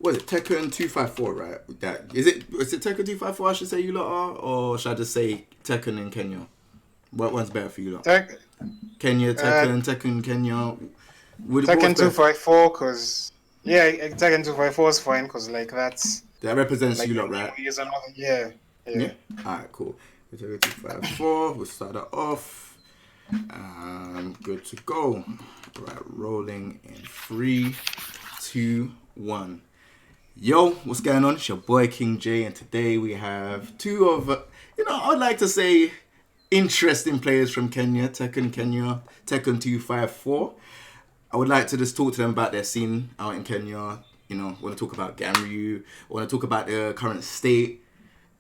what is it? Tekken 254, right? That is it. Is it Tekken 254? I should say you lot are, or should I just say Tekken in Kenya? What one's better for you lot? Kenya, Tekken, Kenya. Tekken 254, cause Tekken 254 is fine, cause like that represents like you lot, right? Yeah. Alright, cool. Tekken 254. We'll start that off. Good to go. Right, rolling in 3, 2, 1. Yo, what's going on? It's your boy King J, and today we have two of, I'd like to say interesting players from Kenya, Tekken 254. I would like to just talk to them about their scene out in Kenya. Want to talk about Gamryu. Want to talk about the current state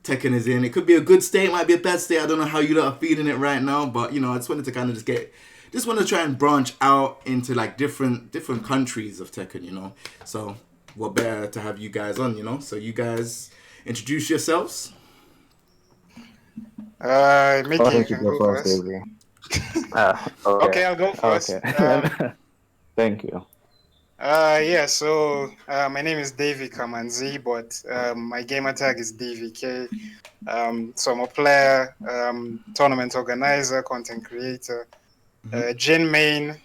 Tekken is in. It could be a good state, might be a bad state. I don't know how you lot are feeling it right now, but I just wanted to kind of just want to try and branch out into like different countries of Tekken. So what better to have you guys on? So you guys introduce yourselves. Mickey, you can go first. Okay, I'll go first. Okay. Thank you. So my name is DavyK17, but my gamer tag is DavyK. So I'm a player, tournament organizer, content creator, Jin main.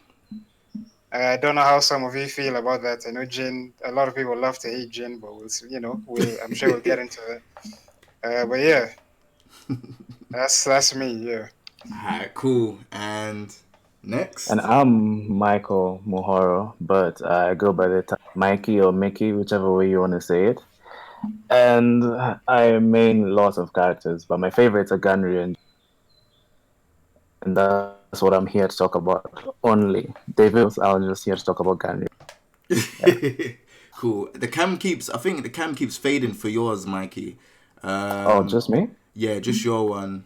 I don't know how some of you feel about that. I know Jin, a lot of people love to hate Jin, but I'm sure we'll get into that. But yeah, that's me, yeah. Alright, cool. And next? And I'm Michael Mohoro, but I go by the Mikey or Mickey, whichever way you want to say it. And I main lots of characters, but my favorites are Ganri and that's what I'm here to talk about only. David, I'm just here to talk about Ganri. Yeah. Cool. I think the cam keeps fading for yours, Mikey. Just me? Yeah, just your one.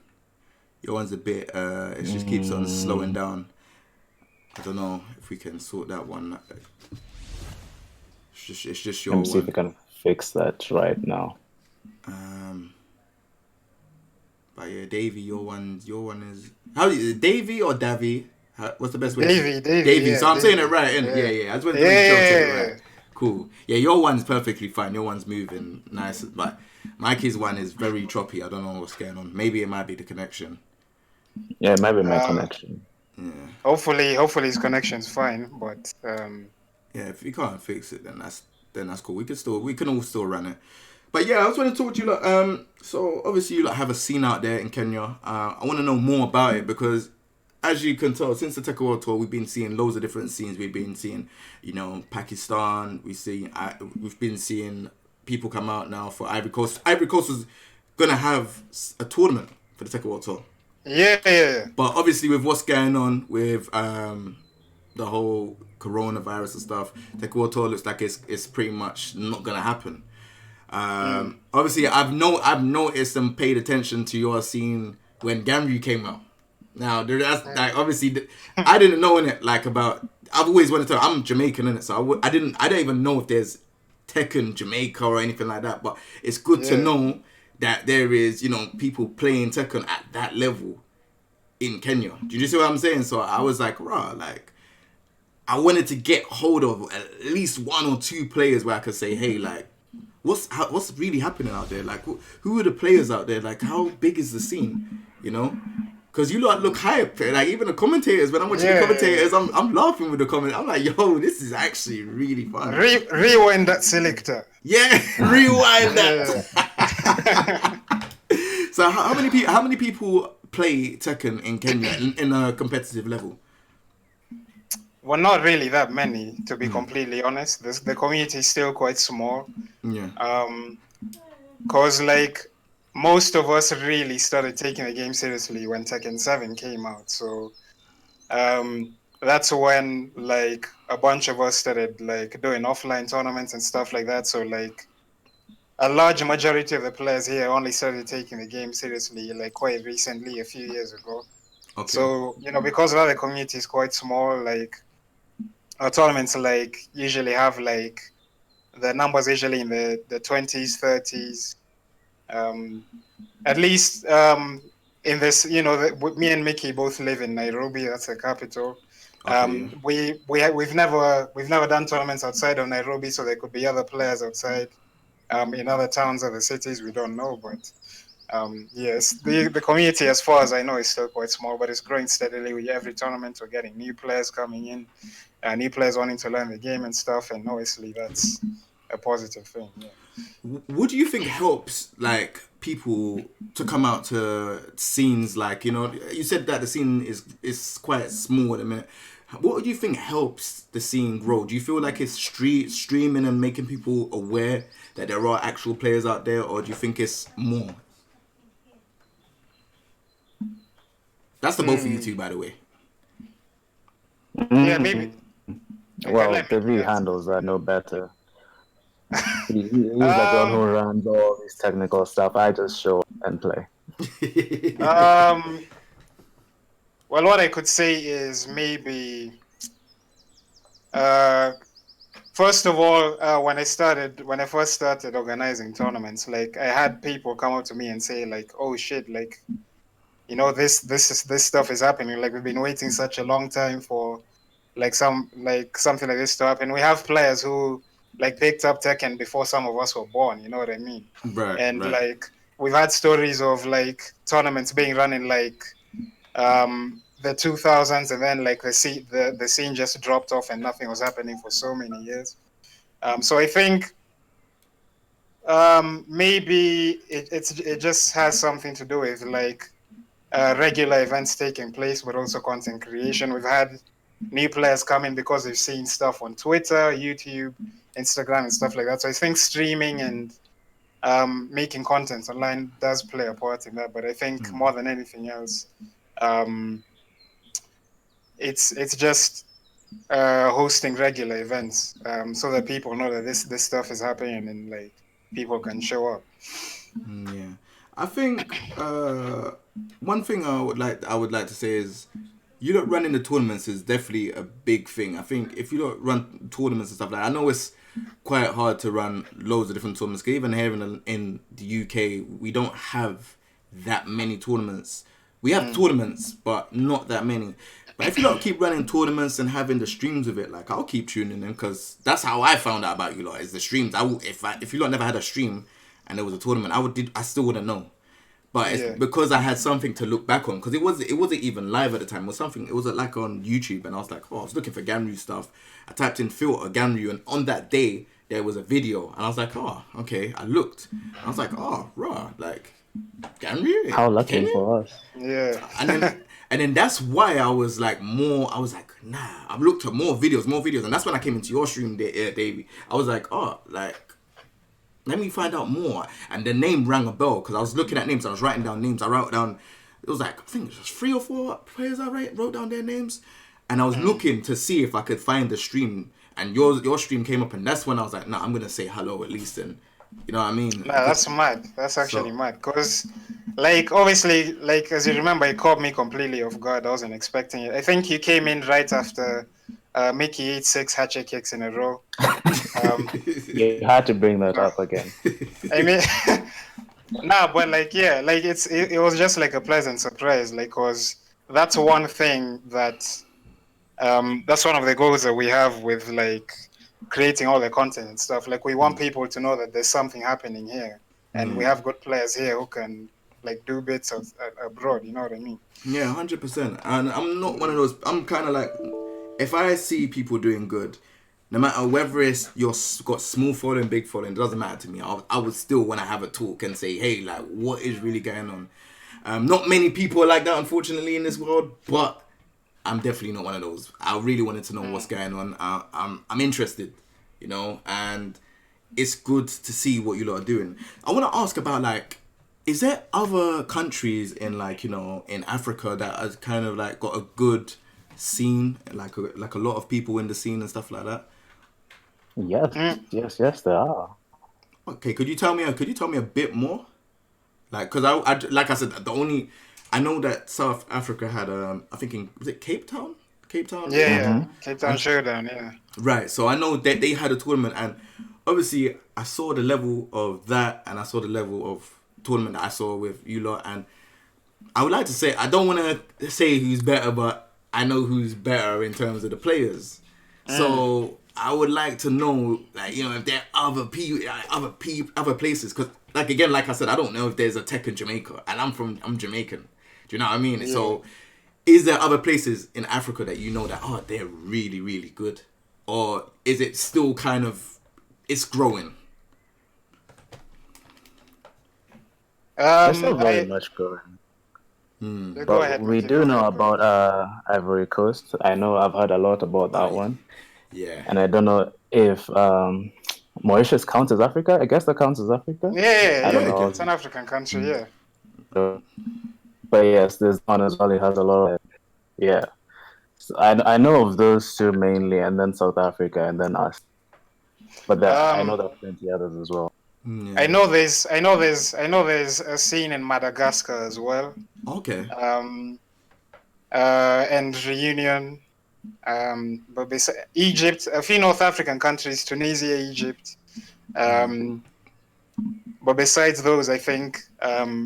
Your one's a bit, it just keeps on slowing down. I don't know if we can sort that one. It's just your one. Let me see if we can fix that right now. But yeah, Davy, your one is how is it, Davy or Davy? What's the best way? Davy. Yeah, so I'm saying it right, yeah. I just wanted to make sure I said it right. Cool. Yeah, your one's perfectly fine. Your one's moving nice, but Mikey's one is very choppy. I don't know what's going on. Maybe it might be the connection. Yeah, it might be my connection. Yeah. Hopefully his connection's fine, but yeah, if you can't fix it, then that's cool. We can all still run it. But yeah, I was want to talk to you lot. So obviously you lot have a scene out there in Kenya. I want to know more about it because, as you can tell, since the Tekken World Tour, we've been seeing loads of different scenes. We've been seeing, Pakistan. We've been seeing people come out now for Ivory Coast. Ivory Coast was gonna have a tournament for the Tekken World Tour. Yeah. But obviously, with what's going on with the whole coronavirus and stuff, Tekken World Tour looks like it's pretty much not gonna happen. Obviously, I've noticed and paid attention to your scene when Gamryu came out. Now, that's like obviously, I didn't know in it like about. I've always wanted to. I'm Jamaican in it, so I don't even know if there's Tekken Jamaica or anything like that. But it's good to know that there is, people playing Tekken at that level in Kenya. Do you see what I'm saying? So I was like, I wanted to get hold of at least one or two players where I could say, hey, like, what's really happening out there? Like, who are the players out there? Like, how big is the scene? Because you lot look hype. Like, even the commentators, when I'm watching the commentators, I'm laughing with the comments. I'm like, yo, this is actually really fun. Rewind that selector. Yeah, rewind that. So how many people play Tekken in Kenya in a competitive level? Well, not really that many, to be completely honest. The community is still quite small. Yeah. Cause like most of us really started taking the game seriously when Tekken 7 came out. So that's when like a bunch of us started like doing offline tournaments and stuff like that. So like a large majority of the players here only started taking the game seriously like quite recently, a few years ago. Okay. So, because of that, the community is quite small, like our tournaments like usually have like the numbers usually in the 20s, 30s. At least in this, me and Mickey both live in Nairobi, that's the capital. Okay. We've never done tournaments outside of Nairobi, so there could be other players outside in other towns, other cities. We don't know, but yes, the community, as far as I know, is still quite small, but it's growing steadily. With every tournament, we're getting new players coming in, new players wanting to learn the game and stuff, and obviously that's a positive thing. Yeah. What do you think helps like people to come out to scenes like, you know, you said that the scene is quite small at the minute. What do you think helps the scene grow? Do you feel like it's streaming and making people aware that there are actual players out there, or do you think it's more? That's the both of you two, by the way. Yeah, maybe. Well, let me the V answer. handles are no better. He's like the one who runs all this technical stuff. I just show up and play. Well, what I could say is maybe, first of all, when I first started organizing tournaments, like I had people come up to me and say, like, "Oh shit, like, you know, this stuff is happening. Like, we've been waiting such a long time for, something like this to happen. We have players who like picked up Tekken before some of us were born. You know what I mean? Right, And right. like we've had stories of like tournaments being run in like the 2000s, and then like the scene just dropped off and nothing was happening for so many years. So I think maybe it just has something to do with like regular events taking place, but also content creation. We've had new players come in because they've seen stuff on Twitter, YouTube, Instagram, and stuff like that. So I think streaming and making content online does play a part in that. But I think more than anything else, it's just hosting regular events so that people know that this stuff is happening and like people can show up. Yeah, I think one thing I would like to say is, you don't running the tournaments is definitely a big thing. I think if you don't run tournaments and stuff like that, I know it's quite hard to run loads of different tournaments. 'Cause even here in the UK, we don't have that many tournaments. We have tournaments, but not that many. But if you don't keep running tournaments and having the streams of it, like I'll keep tuning in, because that's how I found out about you lot, is the streams. If you lot never had a stream and there was a tournament, I still wouldn't know. But it's because I had something to look back on, because it wasn't even live at the time. It was like on YouTube, and I was like, oh, I was looking for Ganryu stuff. I typed in filter Ganryu, and on that day there was a video, and I was like, oh, okay. I looked, I was like, oh, raw, like Ganryu. How lucky for us. Yeah. And then that's why I was like, nah. I've looked at more videos, and that's when I came into your stream, Davey. I was like, oh, like, let me find out more. And the name rang a bell, because I was looking at names. I was writing down names. I wrote down, it was like, I think it was 3 or 4 players I wrote down their names. And I was looking to see if I could find the stream. And your stream came up, and that's when I was like, nah, I'm going to say hello at least. And you know what I mean? Nah, that's mad. That's actually mad. Because, like, obviously, like, as you remember, it caught me completely off guard. I wasn't expecting it. I think you came in right after Mickey ate 6 hatchet kicks in a row. You had to bring that up again. I mean, nah, but like, yeah, like it was just like a pleasant surprise, like, cause that's one thing that's one of the goals that we have with like creating all the content and stuff. Like, we want people to know that there's something happening here, and we have good players here who can like do bits abroad. You know what I mean? Yeah, 100%. And I'm not one of those. I'm kind of like, if I see people doing good, no matter whether it's got small following, big following, it doesn't matter to me. I would still want to have a talk and say, hey, like, what is really going on? Not many people are like that, unfortunately, in this world, but I'm definitely not one of those. I really wanted to know what's going on. I'm interested, you know, and it's good to see what you lot are doing. I want to ask about, like, is there other countries in, like, you know, in Africa that has kind of like got a good scene, like a lot of people in the scene and stuff like that? Yes, there are. Okay, could you tell me a bit more? Like, cause I like I said, I know that South Africa had I think was it Cape Town? Yeah, Cape Town Showdown, yeah. Right. So I know that they had a tournament, and obviously I saw the level of that, and I saw the level of tournament that I saw with you lot, and I would like to say, I don't want to say who's better, but I know who's better in terms of the players. So I would like to know, like, if there are other places, because, like, again, like I said, I don't know if there's a Tekken Jamaica, and I'm Jamaican. Do you know what I mean? Yeah. So, is there other places in Africa that that they're really, really good, or is it still kind of it's growing? It's still very much growing. Go But ahead, we Mickey, do go know ahead. about Ivory Coast. I know I've heard a lot about that one. Yeah. And I don't know if Mauritius counts as Africa. I guess that counts as Africa. Yeah, I don't know. it's an African country, yeah. But yes, this one as well. It has a lot of So I know of those two mainly, and then South Africa, and then us. But I know there are plenty others as well. Yeah. I know there's a scene in Madagascar as well. Okay. And Reunion. But besides Egypt, a few North African countries, Tunisia, Egypt. But besides those, I think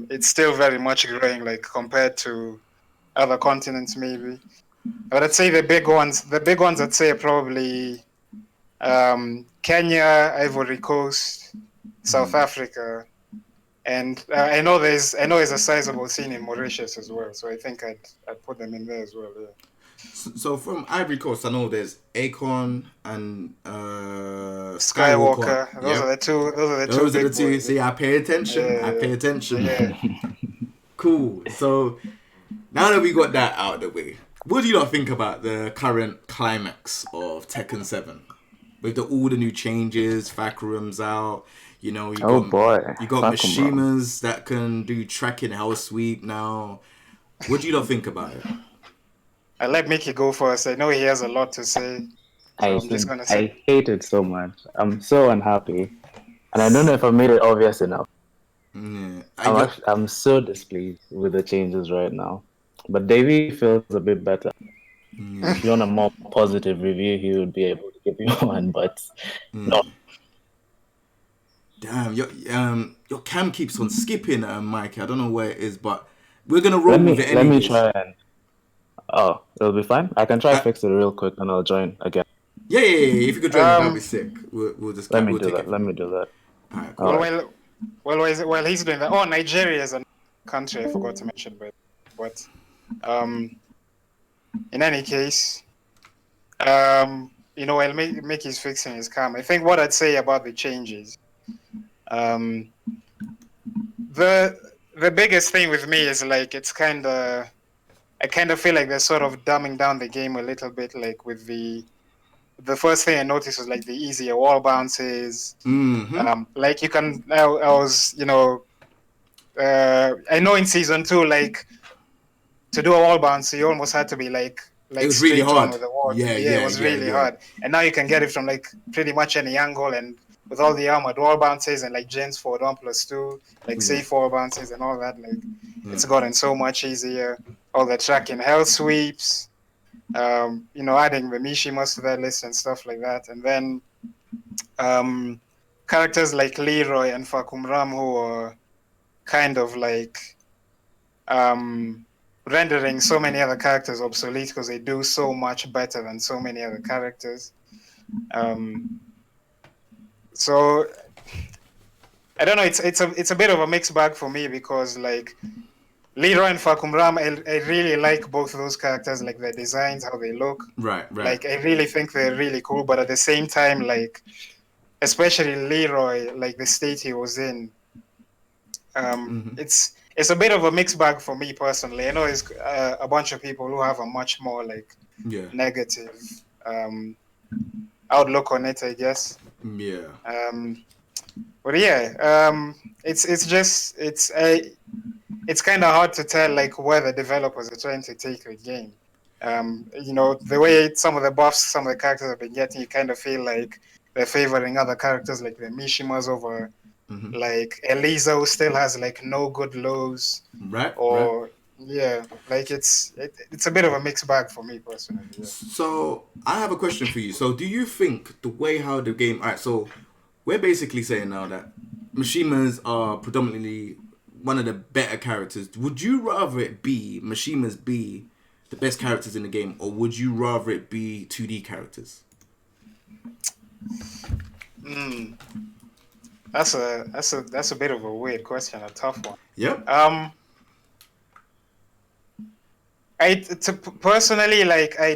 it's still very much growing, like compared to other continents, maybe. But I'd say the big ones I'd say are probably Kenya, Ivory Coast, South Africa, and I know there's a sizable scene in Mauritius as well. So I think I'd put them in there as well. Yeah. So from Ivory Coast, I know there's Akon and Skywalker. Those are the two. Those are the two. Boys. See, I pay attention. I pay attention. Yeah. Cool. So now that we got that out of the way, what do you lot think about the current climax of Tekken 7? With all the new changes, Fakrum's out. You got Mishimas that can do tracking hell sweep now. What do you lot think about it? I'll let Mickey go first. I know he has a lot to say. So I hate it so much. I'm so unhappy. And I don't know if I made it obvious enough. Yeah, I'm so displeased with the changes right now. But Davy feels a bit better. If you want a more positive review, he would be able to give you one, but no. Damn, your cam keeps on skipping, Mike. I don't know where it is, but we're gonna roll with it anyways. Let me try and... Oh, it'll be fine. I can try to fix it real quick, and I'll join again. Yeah. If you could join, that'd be sick. We'll just let me do that. Let me do that. All right, cool. While he's doing that, Nigeria is a country I forgot to mention, but in any case, while Mickey's fixing his cam, I think what I'd say about the changes, the biggest thing with me is like I kind of feel like they're sort of dumbing down the game a little bit. Like with the first thing I noticed was like the easier wall bounces. Like you can, I know in season 2, like to do a wall bounce, you almost had to be like it was really hard. With the wall. Yeah, it was really hard. And now you can get it from like pretty much any angle, and with all the armored wall bounces and like gens for 1+2, like safe wall bounces and all that, like it's gotten so much easier. All the tracking hell sweeps, adding the Mishimas to that list and stuff like that. And then characters like Leroy and Fakumram, who are kind of like rendering so many other characters obsolete because they do so much better than so many other characters. So I don't know. It's a bit of a mixed bag for me because like Leroy and Fakumram, I really like both of those characters, like their designs, how they look. Right. Like I really think they're really cool, but at the same time, like especially Leroy, like the state he was in, it's a bit of a mixed bag for me personally. I know it's a bunch of people who have a much more like negative outlook on it, I guess. Yeah. But it's kind of hard to tell like where the developers are trying to take the game. The way some of the buffs, some of the characters have been getting, you kind of feel like they're favoring other characters like the Mishimas over like Eliza, who still has like no good lows. Right. Like it's a bit of a mixed bag for me personally. Yeah. So I have a question for you. So do you think the way how the game... Alright, so we're basically saying now that Mishimas are predominantly one of the better characters. Would you rather it be Mishimas be the best characters in the game, or would you rather it be 2D characters? That's a bit of a weird question, a tough one. Yep. Personally, like, I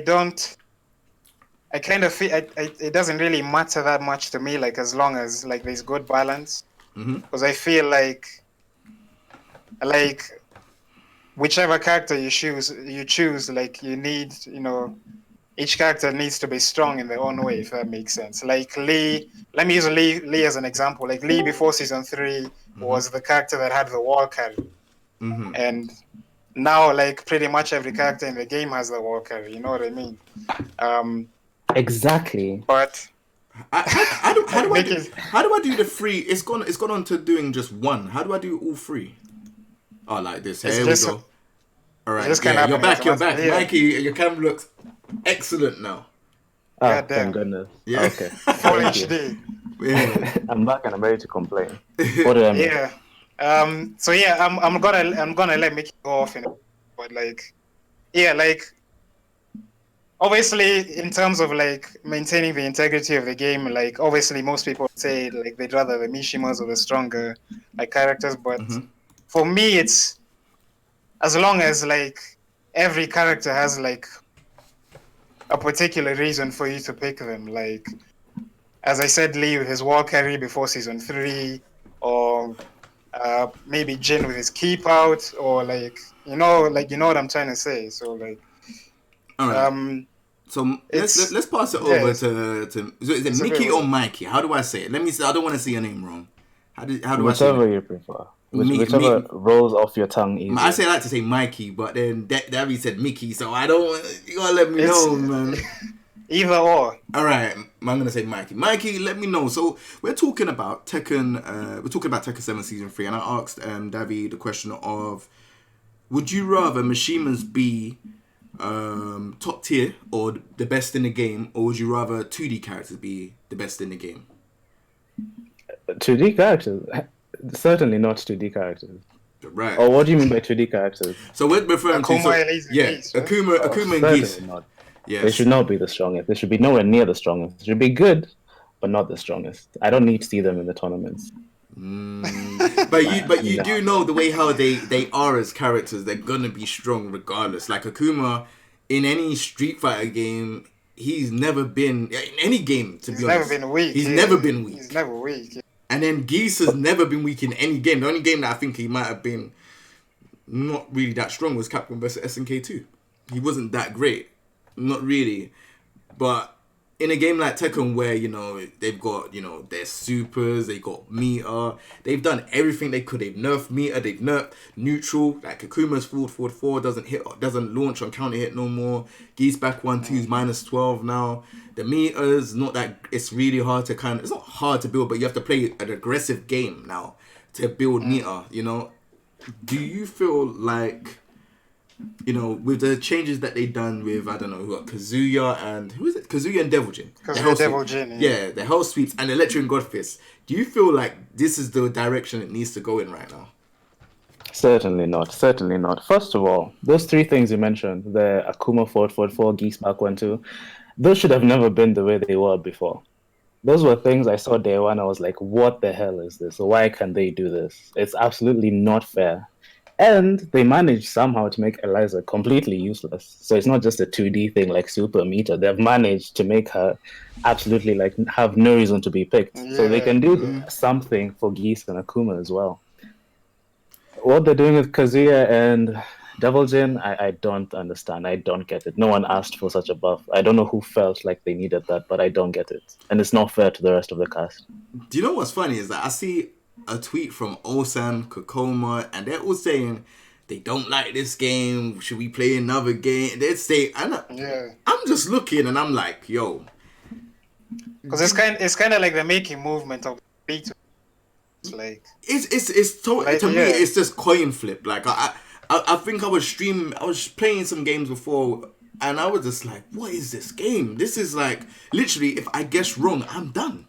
kind of feel it doesn't really matter that much to me, like, as long as like there's good balance. Because I feel like whichever character you choose, like, you need, each character needs to be strong in their own way, if that makes sense. Like Lee, let me use Lee as an example. Like, Lee before season 3 was the character that had the wall carry, and now, like, pretty much every character in the game has the wall carry. You know what I mean? Exactly. But how do I do the 3? It's gone on to doing just 1. How do I do all 3? Oh, like this. Here we go. All right, you're back. You're back, Mikey. Your camera looks excellent now. Oh, God damn. thank goodness. Yeah. Okay. Full HD. Yeah. I'm back and I'm ready to complain. What do I mean? Yeah. So yeah, I'm gonna let Mickey go off in a, but like, yeah, like, obviously in terms of like maintaining the integrity of the game, like, obviously most people say like they'd rather the Mishimas or the stronger like characters, but for me it's as long as like every character has like a particular reason for you to pick them. Like, as I said, Lee with his wall carry before season 3, or maybe Jin with his keep out, or like, you know what I'm trying to say. So like, all right. So let's pass it over to is it Mickey or Mikey? How do I say it? Let me see. I don't want to say your name wrong. How do I say it? Whichever you prefer. Whichever rolls off your tongue easy. I like to say Mikey, but then Davy said Mickey, so I don't. You gotta let me know, man. Either or. All right, I'm gonna say Mikey. Mikey, let me know. So we're talking about Tekken. We're talking about Tekken 7 season 3, and I asked Davy the question of, would you rather Mishimas be top tier or the best in the game, or would you rather 2D characters be the best in the game? 2D characters. Certainly not 2D characters. Right. Or what do you mean by 2D characters? So we're referring to Akuma and Geese. Not. Yes. They should not be the strongest. They should be nowhere near the strongest. They should be good, but not the strongest. I don't need to see them in the tournaments. But you do know the way how they are as characters. They're gonna be strong regardless. Like Akuma, in any Street Fighter game, he's never been in any game. To be honest, never been weak. He's never been weak. He's never weak. And then Geese has never been weak in any game. The only game that I think he might have been not really that strong was Capcom vs SNK 2. He wasn't that great. Not really. But in a game like Tekken where, they've got, their supers, they got meter, they've done everything they could. They've nerfed meter, they've nerfed neutral. Like Akuma's forward 4 doesn't launch on counter hit no more. Geese back 1-2 is -12 now. The meters, not that it's really hard to it's not hard to build, but you have to play an aggressive game now to build meter, Do you feel like, with the changes that they done with, I don't know, who got Kazuya and, who is it? Kazuya and Devil Jin. Devil Jin, yeah. The Hell Sweeps and Electric Godfist. Do you feel like this is the direction it needs to go in right now? Certainly not. Certainly not. First of all, those 3 things you mentioned, the Akuma forward 4, Geese back 1-2, those should have never been the way they were before. Those were things I saw day one. I was like, what the hell is this? Why can they do this? It's absolutely not fair. And they managed somehow to make Eliza completely useless. So it's not just a 2D thing like Super Meter. They've managed to make her absolutely have no reason to be picked. Yeah. So they can do something for Geese and Akuma as well. What they're doing with Kazuya and Devil Jin, I don't understand. I don't get it. No one asked for such a buff. I don't know who felt like they needed that, but I don't get it. And it's not fair to the rest of the cast. Do you know what's funny is that I see a tweet from Osan, Kokoma, and they're all saying they don't like this game. Should we play another game? They'd say, I'm just looking and I'm like, yo. Because it's kind of like the making movement of B2. It's totally, to me, it's just coin flip. Like, I think I was playing some games before, and I was just like, what is this game? This is like, literally, if I guess wrong, I'm done.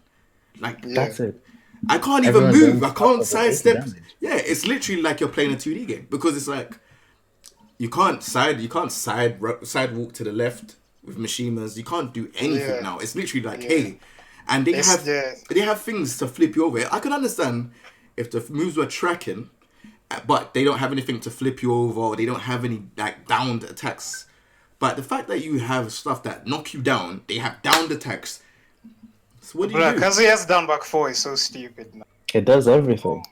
Like, that's it. I can't even move. I can't sidestep. Yeah, it's literally like you're playing a 2D game. Because it's like, You can't sidewalk to the left with Mishimas. You can't do anything now. It's literally like, hey, and they have things to flip you over. I can understand if the moves were tracking, but they don't have anything to flip you over, or they don't have any like downed attacks. But the fact that you have stuff that knock you down, they have downed attacks. So what do you do? Because he has down back 4 is so stupid now. It does everything.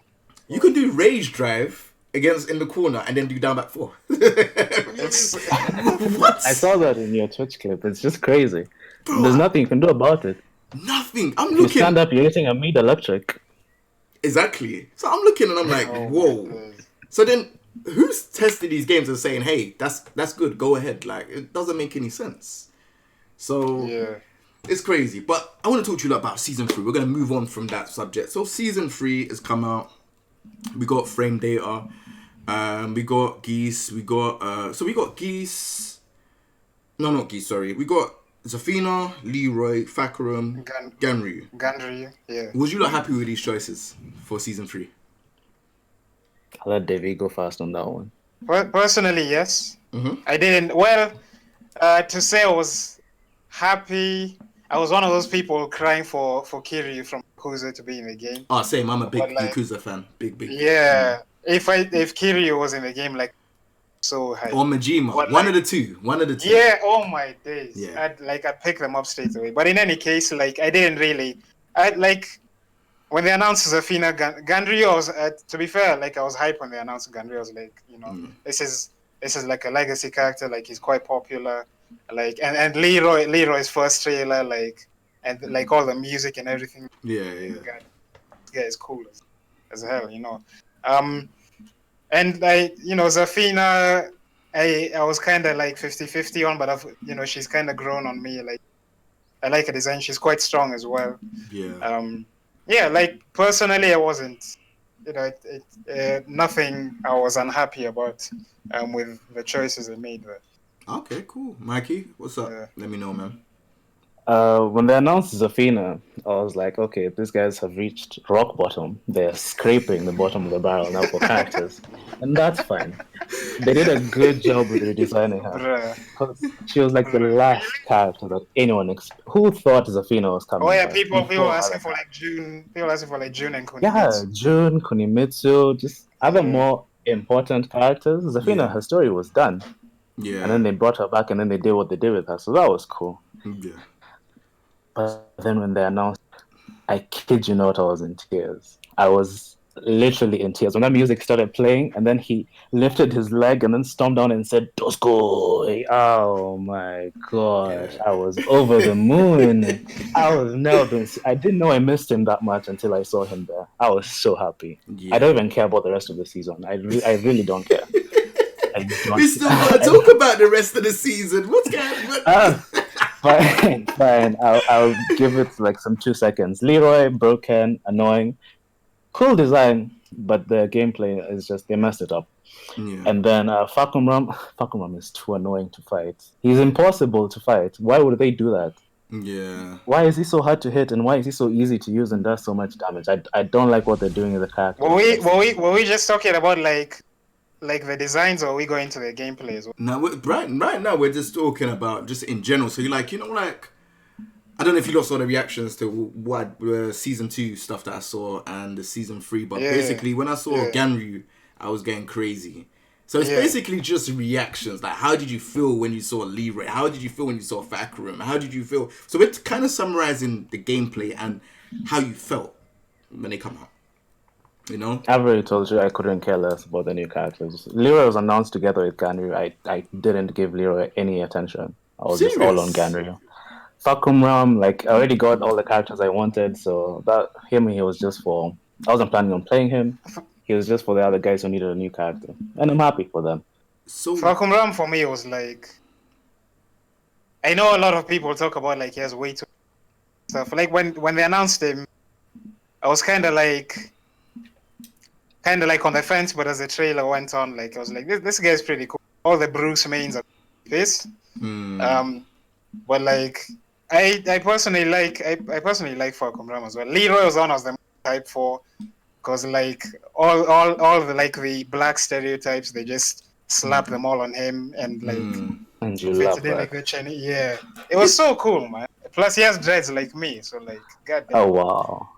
You can do rage drive against in the corner and then do down back 4. What? I saw that in your Twitch clip. It's just crazy. Bro, there's nothing you can do about it. Nothing. I'm If looking. you stand up, you're hitting a meat electric. Exactly. So I'm looking and I'm like, whoa. So then, who's testing these games and saying, hey, that's good, go ahead? Like, it doesn't make any sense. So, it's crazy. But I want to talk to you about Season 3. We're going to move on from that subject. So, Season 3 has come out. We got Frame Data. We got Geese. We got Geese. No, not Geese, sorry. We got Zafina, Leroy, Fakarum, Ganryu. Ganryu, yeah. Was you not happy with these choices for Season 3? I'll let Davy go fast on that one. Personally, yes. Mm-hmm. I didn't. Well, to say I was happy, I was one of those people crying for Kiryu from Yakuza to be in the game. Oh, same. I'm a big Yakuza fan. Big. Yeah. If Kiryu was in the game, like, so high. Or Majima. One of the two. Yeah, oh my days. Yeah. I'd pick them up straight away. But in any case, like, I didn't really... when they announced Zafina Ganryu, I was, to be fair, like, I was hyped when they announced Ganryu. I was like, this is like a legacy character. Like, he's quite popular. Like, and Leroy's first trailer, like, and like all the music and everything. Yeah. This guy is cool as hell, And Zafina, I was kind of like 50-50 on, but she's kind of grown on me. Like, I like her design. She's quite strong as well. Yeah. Like, personally, I wasn't, nothing I was unhappy about with the choices I made there. Okay, cool. Mikey, what's up? Let me know, man. When they announced Zafina, I was like, okay, these guys have reached rock bottom. They're scraping the bottom of the barrel now for characters. And that's fine. They did a good job with redesigning her. She was like the last character that anyone who thought Zafina was coming. Oh yeah, people asking for like June. People asking for like June and Kunimitsu. Yeah, June, Kunimitsu, just other more important characters. Zafina, her story was done. Yeah. And then they brought her back and then they did what they did with her. So that was cool. Yeah. But then when they announced, I kid you not, I was in tears. I was literally in tears. When that music started playing and then he lifted his leg and then stomped down and said, Dosko! Oh my gosh. I was over the moon. I didn't know I missed him that much until I saw him there. I was so happy. Yeah. I don't even care about the rest of the season. I really don't care. We still want to talk about the rest of the season. What's going on? Fine. I'll give it like some 2 seconds. Leroy, broken, annoying, cool design, but the gameplay is just, they messed it up. Yeah. And then Fakarum is too annoying to fight. He's impossible to fight. Why would they do that? Yeah. Why is he so hard to hit and why is he so easy to use and does so much damage? I don't like what they're doing with the character. Were we just talking about like the designs, or are we going to the gameplay as well? No, right now we're just talking about just in general. So you're like, I don't know if you saw the reactions to what season 2 stuff that I saw and the season 3, but basically when I saw Ganryu, I was getting crazy. So it's basically just reactions. Like, how did you feel when you saw Leroy? How did you feel when you saw Fakarum? How did you feel? So we're kind of summarizing the gameplay and how you felt when they come out. I've already told you I couldn't care less about the new characters. Leroy was announced together with Ganryu. I didn't give Leroy any attention. I was just all on Ganryu. Fakarum, like, I already got all the characters I wanted, so he was just for... I wasn't planning on playing him. He was just for the other guys who needed a new character. And I'm happy for them. So Fakarum for me was like... I know a lot of people talk about like he has way too stuff. Like when they announced him, I was kind of like on the fence, but as the trailer went on, like I was like, this guy is pretty cool. All the Bruce mains are this. But like I personally like Fakarum as well. Leroy was one I was the most hyped for, because like all the like the black stereotypes, they just slap them all on him and like And you love that. Yeah, it was so cool, man. Plus, he has dreads like me, so like, goddamn. Oh wow.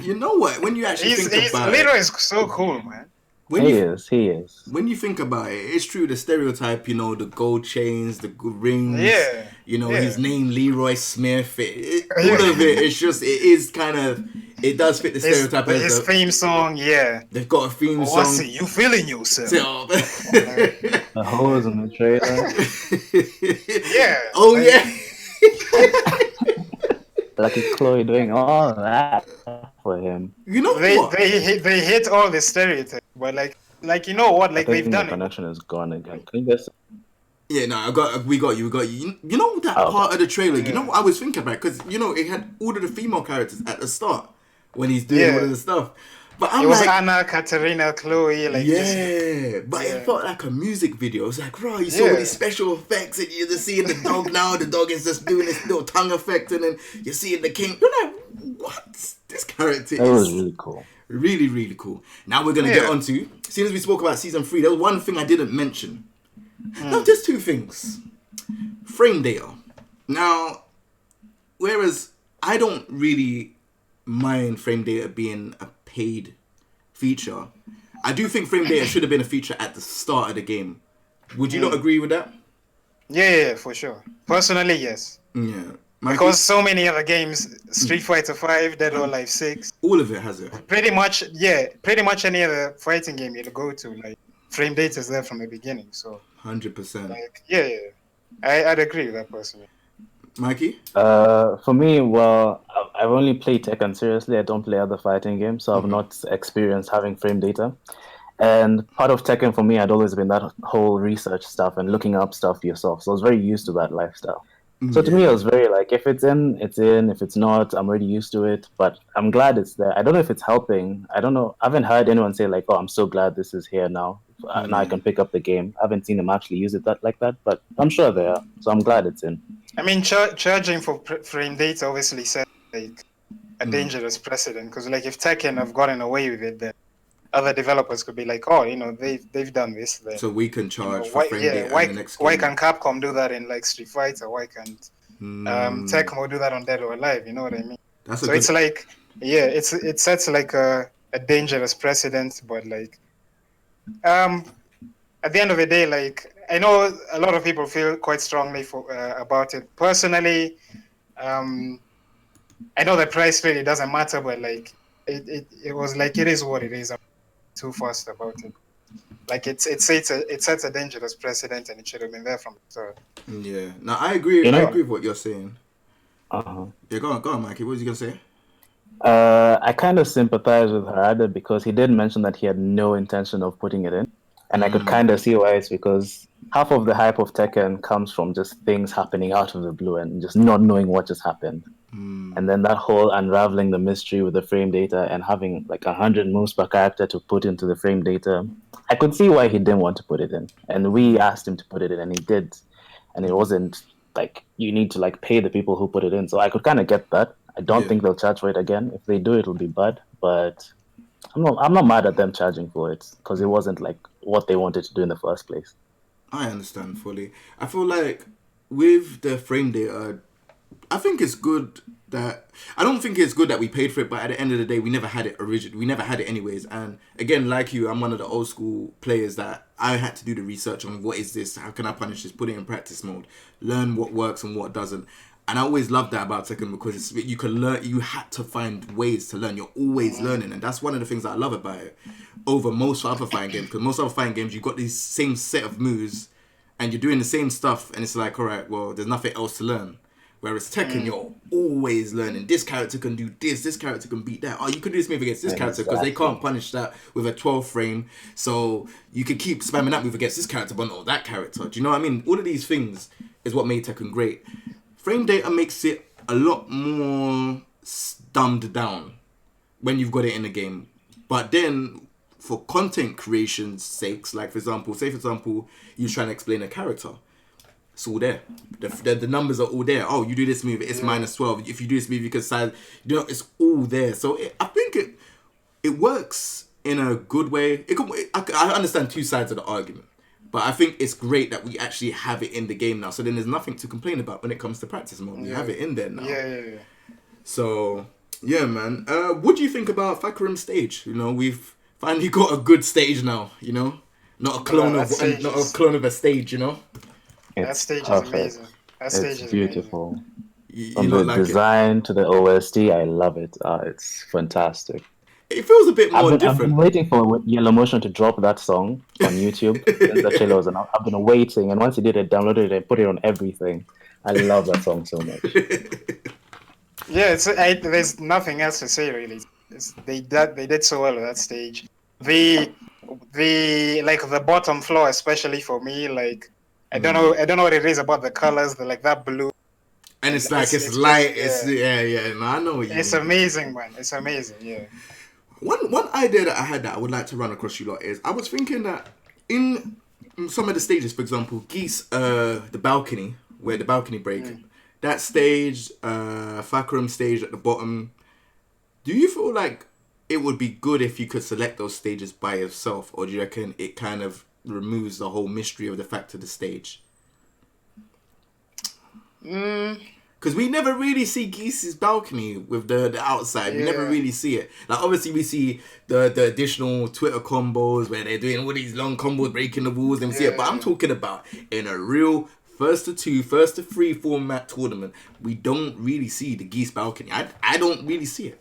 You know what? When you actually think about Leroy it, is so cool, man. He is. When you think about it, it's true. The stereotype, you know, the gold chains, the good rings. Yeah. You know, his name Leroy Smith. All of it. It's just. It is kind of. It does fit the stereotype. His theme song, yeah. They've got a theme song. What's it? You feeling yourself? The hose in the trailer. Yeah. Oh yeah. Lucky Chloe doing all that for him. You know what? They hit all the stereotypes, but like you know what? Like they've done the connection is gone again. Can you just... Yeah, no, we got you. You know that part of the trailer. You know what I was thinking about? Because you know it had all of the female characters at the start when he's doing all of the stuff. But it was Anna, Katerina, Chloe, like but it felt like a music video. It was like, bro, you saw all these special effects, and you're just seeing the dog now. The dog is just doing this little tongue effect, and then you're seeing the king. You're like, what? This character was really cool. Really, really cool. Now we're gonna get on to. As soon as we spoke about season 3, there was one thing I didn't mention. No, just two things. Frame data. Now, whereas I don't really mind frame data being a paid feature, I do think frame data should have been a feature at the start of the game. Would you not agree with that? Yeah, for sure. Personally, yes. Yeah. Because so many other games, Street Fighter 5, Dead or Alive 6, all of it has it. Pretty much any other fighting game you'll go to, like, frame data is there from the beginning, so 100%. Like, I'd agree with that personally. Mikey? For me, well, I've only played Tekken seriously. I don't play other fighting games, so I've not experienced having frame data. And part of Tekken for me had always been that whole research stuff and looking up stuff yourself. So I was very used to that lifestyle. So to me, it was very like, if it's in, it's in. If it's not, I'm already used to it. But I'm glad it's there. I don't know if it's helping. I don't know. I haven't heard anyone say like, oh, I'm so glad this is here now. Now I can pick up the game. I haven't seen them actually use it like that, but I'm sure they are. So I'm glad it's in. I mean, charging for frame data obviously set like a dangerous precedent, because like if Tekken have gotten away with it, then other developers could be like, oh, you know, they've done this. Then, so we can charge for frame data in the next game. Why can Capcom do that in like Street Fighter? Why can't Tekken do that on Dead or Alive? You know what I mean? It's like, it sets like a dangerous precedent, but like, at the end of the day, like, I know a lot of people feel quite strongly about it. Personally, I know the price really doesn't matter, but like, it was like, it is what it is. I'm too fast about it. Like, it sets a dangerous precedent, and it should have been there from the start. Yeah. No, I agree. I agree with what you're saying. Yeah, go on, Mikey. What was you gonna say? I kind of sympathize with Harada because he did mention that he had no intention of putting it in. And I could kind of see why. It's because half of the hype of Tekken comes from just things happening out of the blue and just not knowing what just happened. And then that whole unraveling the mystery with the frame data and having like 100 moves per character to put into the frame data. I could see why he didn't want to put it in. And we asked him to put it in, and he did. And it wasn't like you need to like pay the people who put it in. So I could kind of get that. I don't think they'll charge for it again. If they do, it'll be bad. But I'm not mad at them charging for it because it wasn't like what they wanted to do in the first place. I understand fully. I feel like with the frame data, I think it's good that I don't think it's good that we paid for it, but at the end of the day, we never had it originally. We never had it anyways. And again, like you, I'm one of the old school players that I had to do the research on what is this, how can I punish this, put it in practice mode, learn what works and what doesn't. And I always loved that about Tekken because you can learn. You had to find ways to learn. You're always learning, and that's one of the things that I love about it over most other fighting games. Because most other fighting games, you've got these same set of moves, and you're doing the same stuff, and it's like, all right, well, there's nothing else to learn. Whereas Tekken, you're always learning. This character can do this. This character can beat that. Oh, you can do this move against this character because they can't punish that with a 12 frame. So you can keep spamming that move against this character, but not that character. Do you know what I mean? All of these things is what made Tekken great. Frame data makes it a lot more dumbed down when you've got it in the game. But then, for content creation's sakes, like for example, you're trying to explain a character. It's all there. The numbers are all there. Oh, you do this move, it's minus 12. If you do this move, you can size. You know, it's all there. So I think it works in a good way. I understand two sides of the argument. But I think it's great that we actually have it in the game now. So then there's nothing to complain about when it comes to practice mode. We have it in there now. Yeah. So, yeah, man. What do you think about Fakarim's stage? You know, we've finally got a good stage now, you know? Not a clone of a stage, you know? That stage is amazing. That stage is beautiful. From the design to the OST, I love it. It's fantastic. It feels a bit more different. I've been waiting for Yellow Motion to drop that song on YouTube since the trailer was announced. I've been waiting, and once he did it, downloaded it and put it on everything. I love that song so much. Yeah, there's nothing else to say really. They did so well at that stage. The bottom floor, especially for me, like I don't know what it is about the colors, that blue. And it's light. No, I know what you mean. It's amazing, man. It's amazing, yeah. One idea that I had that I would like to run across you lot is I was thinking that in some of the stages, for example, the balcony, where the balcony break, that stage, Fakarim stage at the bottom, do you feel like it would be good if you could select those stages by yourself, or do you reckon it kind of removes the whole mystery of the fact of the stage? Because we never really see Geese's balcony with the outside. We never really see it. Like, obviously, we see the additional Twitter combos where they're doing all these long combos, breaking the walls, and we see it. But I'm talking about in a real first to 2, first to 3 format tournament, we don't really see the Geese balcony. I don't really see it.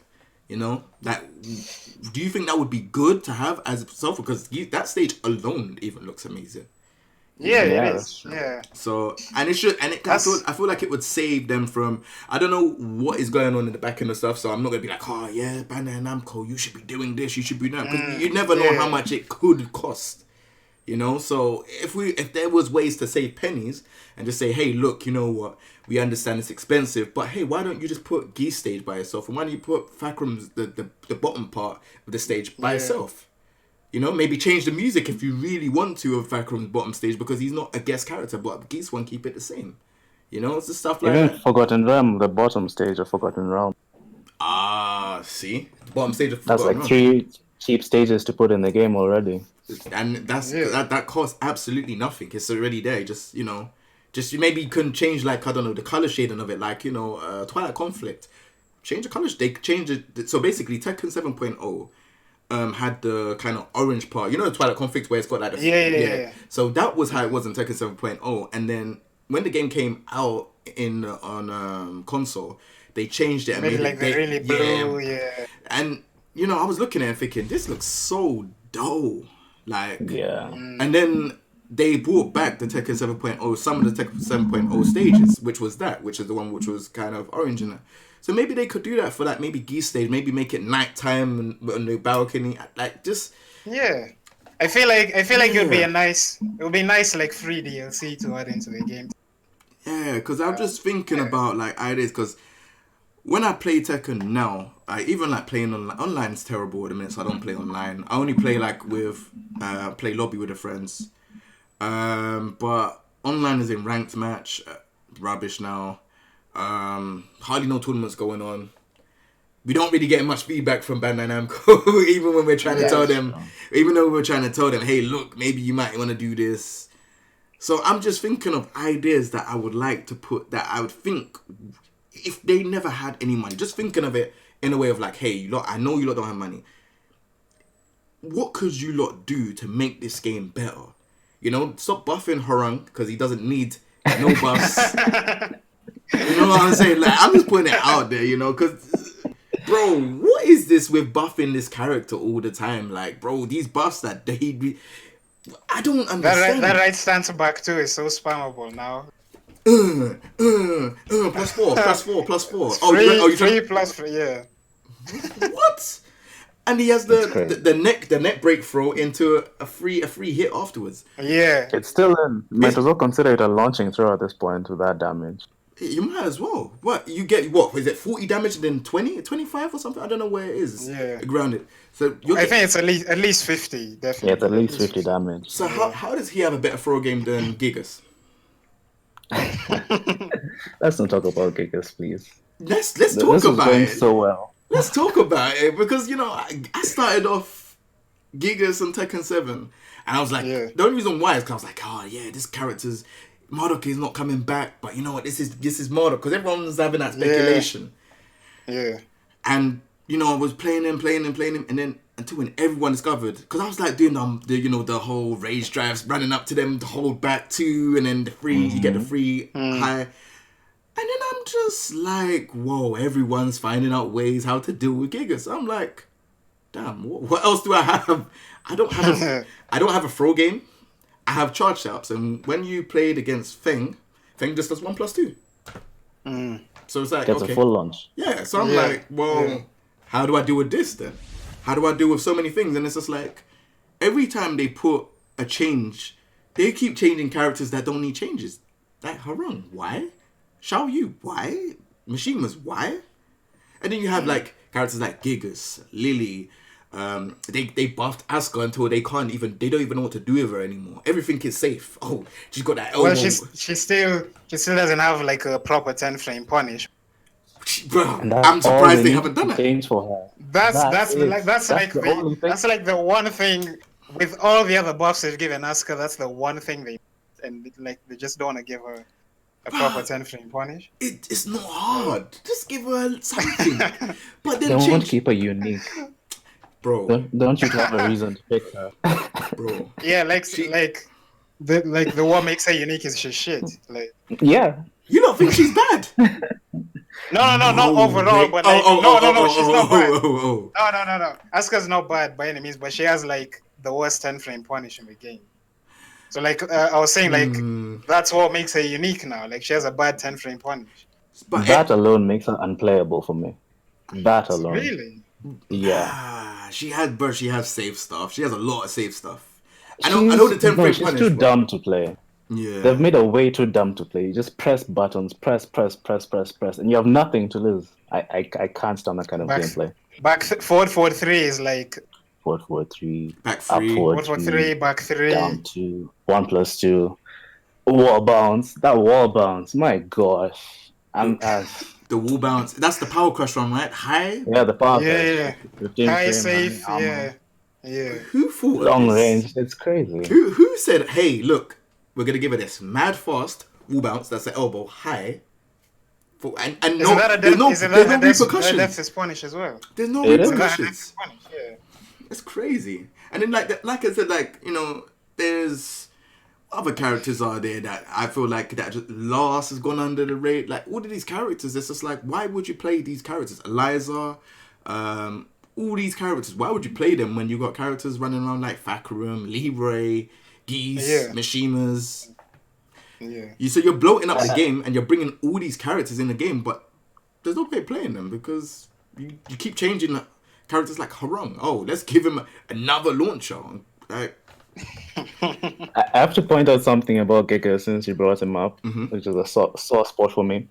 You know? Do you think that would be good to have as itself? Because that stage alone even looks amazing. Yeah, it is. Yeah. So, and it should, and I feel like it would save them from, I don't know what is going on in the back end of stuff, so I'm not going to be like, oh yeah, Bandai Namco, you should be doing this, you should be doing that, because you never know how much it could cost, you know? So, if there was ways to save pennies, and just say, hey, look, you know what, we understand it's expensive, but hey, why don't you just put Geese stage by yourself, and why don't you put Fakarim's, the bottom part of the stage by itself? You know, maybe change the music if you really want to of Fakarim's bottom stage because he's not a guest character, but Geese one keep it the same. You know, it's the stuff like that. Forgotten Realm, the bottom stage of Forgotten Realm. See? The bottom stage of Forgotten Realm. That's like 3 cheap stages to put in the game already. And that costs absolutely nothing. It's already there. Just, you know, maybe you can change, like, I don't know, the color shading of it. Like, you know, Twilight Conflict. Change the color. They change it. So basically, Tekken 7.0 had the kind of orange part. You know the Twilight Conflict where it's got like the... Yeah. So that was how it was in Tekken 7.0. And then when the game came out on console, they changed it. And made like the really blue, And, you know, I was looking at it and thinking, this looks so dull. Like... Yeah. And then they brought back the Tekken 7.0, some of the Tekken 7.0 stages, which is the one which was kind of orange in it. So maybe they could do that for, like, maybe Geese stage. Maybe make it nighttime on the balcony. Like, just... Yeah. I feel like it would be nice, like, free DLC to add into the game. Yeah, because I'm just thinking about, like, ideas. Because when I play Tekken now, I even, like, playing online. Online is terrible at the minute, so I don't play online. I only play, like, play lobby with the friends. But online is in ranked match. Rubbish now. Hardly no tournaments going on. We don't really get much feedback from Bandai Namco, even when we're trying to tell them, even though we're trying to tell them, hey, look, maybe you might want to do this. So I'm just thinking of ideas that I would like to put, that I would think, if they never had any money, just thinking of it in a way of like, hey, you lot, I know you lot don't have money. What could you lot do to make this game better? You know, stop buffing Harang, because he doesn't need no buffs. You know what I'm saying? Like, I'm just putting it out there, you know, because, bro, what is this with buffing this character all the time? Like, bro, these buffs that I don't understand. That right stance back too is so spammable now. +4. Three plus 3, yeah. What? And he has the neck break throw into a free hit afterwards. Yeah. It's still in. Might as well consider it a launching throw at this point with that damage. You might as well. What? You get, what? Is it 40 damage and then 20, 25 or something? I don't know where it is. Yeah. Grounded. So I think it's at least 50, definitely. Yeah, it's at least 50 damage. So how does he have a better throw game than Gigas? Let's not talk about Gigas, please. Let's talk about going it. So well. Let's talk about it, because, you know, I started off Gigas and Tekken 7. And I was like, the only reason why is because I was like, oh yeah, this character's Marduk is not coming back, but you know what, this is Marduk, because everyone's having that speculation. Yeah. And you know, I was playing him, and then until when everyone discovered, because I was like doing the whole rage drives, running up to them to hold back 2, and then the free, you get the free high. And then I'm just like, whoa, everyone's finding out ways how to deal with Gigas. I'm like, damn, what else do I have? I don't have a throw game. I have charge setups, and when you played against Feng just does 1+2. So it's like, gets a full launch. Yeah, so I'm like, well, how do I deal with this then? How do I deal with so many things? And it's just like, every time they put a change, they keep changing characters that don't need changes. Like Harun, why? Xiao Yu, why? Mishima's, why? And then you have like characters like Gigas, Lily. They buffed Asuka until they don't even know what to do with her anymore. Everything is safe. Oh, she's got that elbow. Well, she still doesn't have like a proper 10-frame punish. Bro, I'm surprised they haven't done it. Change for her. That's like the one thing with all the other buffs they've given Asuka. That's the one thing they just don't want to give her a proper 10-frame punish. It's not hard. Just give her something. But then they won't keep her unique. Bro, don't you have a reason to pick her? Bro. Yeah, the what makes her unique is she's shit. Like, yeah. You don't think she's bad? No, not overall, but like, she's not bad. No. Asuka's not bad by any means, but she has like the worst 10-frame punish in the game. So like I was saying, like that's what makes her unique now. Like she has a bad 10-frame punish. But that alone makes her unplayable for me. That alone. Really? Yeah. She has safe stuff. She has a lot of safe stuff. I know the 10-frame punish. She's too dumb to play. Yeah. They've made her way too dumb to play. You just press buttons, press, and you have nothing to lose. I can't stand that kind of gameplay. Forward 3 is like forward 3, back 3, forward 3, back 3, down 2, 1+2, wall bounce. That wall bounce, my gosh! The wall bounce. That's the power crush run, right? High. Yeah, the power crush. High frame, safe. Yeah. Who thought long range? It's crazy. Who said, "Hey, look, we're gonna give her this mad fast wall bounce. That's the elbow high." And no, there's no repercussions. That's his punish as well. There's no repercussions. It's crazy. And then like I said, like, you know, there's other characters are there that I feel like that just Lars has gone under the radar. Like all of these characters, it's just like, why would you play these characters? Eliza, all these characters. Why would you play them when you got characters running around like Fakarum, Leroy, Geese, Mishimas? Yeah. So you're bloating up the game and you're bringing all these characters in the game, but there's no point playing them because you keep changing characters like Harung. Oh, let's give him another launcher. Like, I have to point out something about Giga since you brought him up, which is a sore spot for me.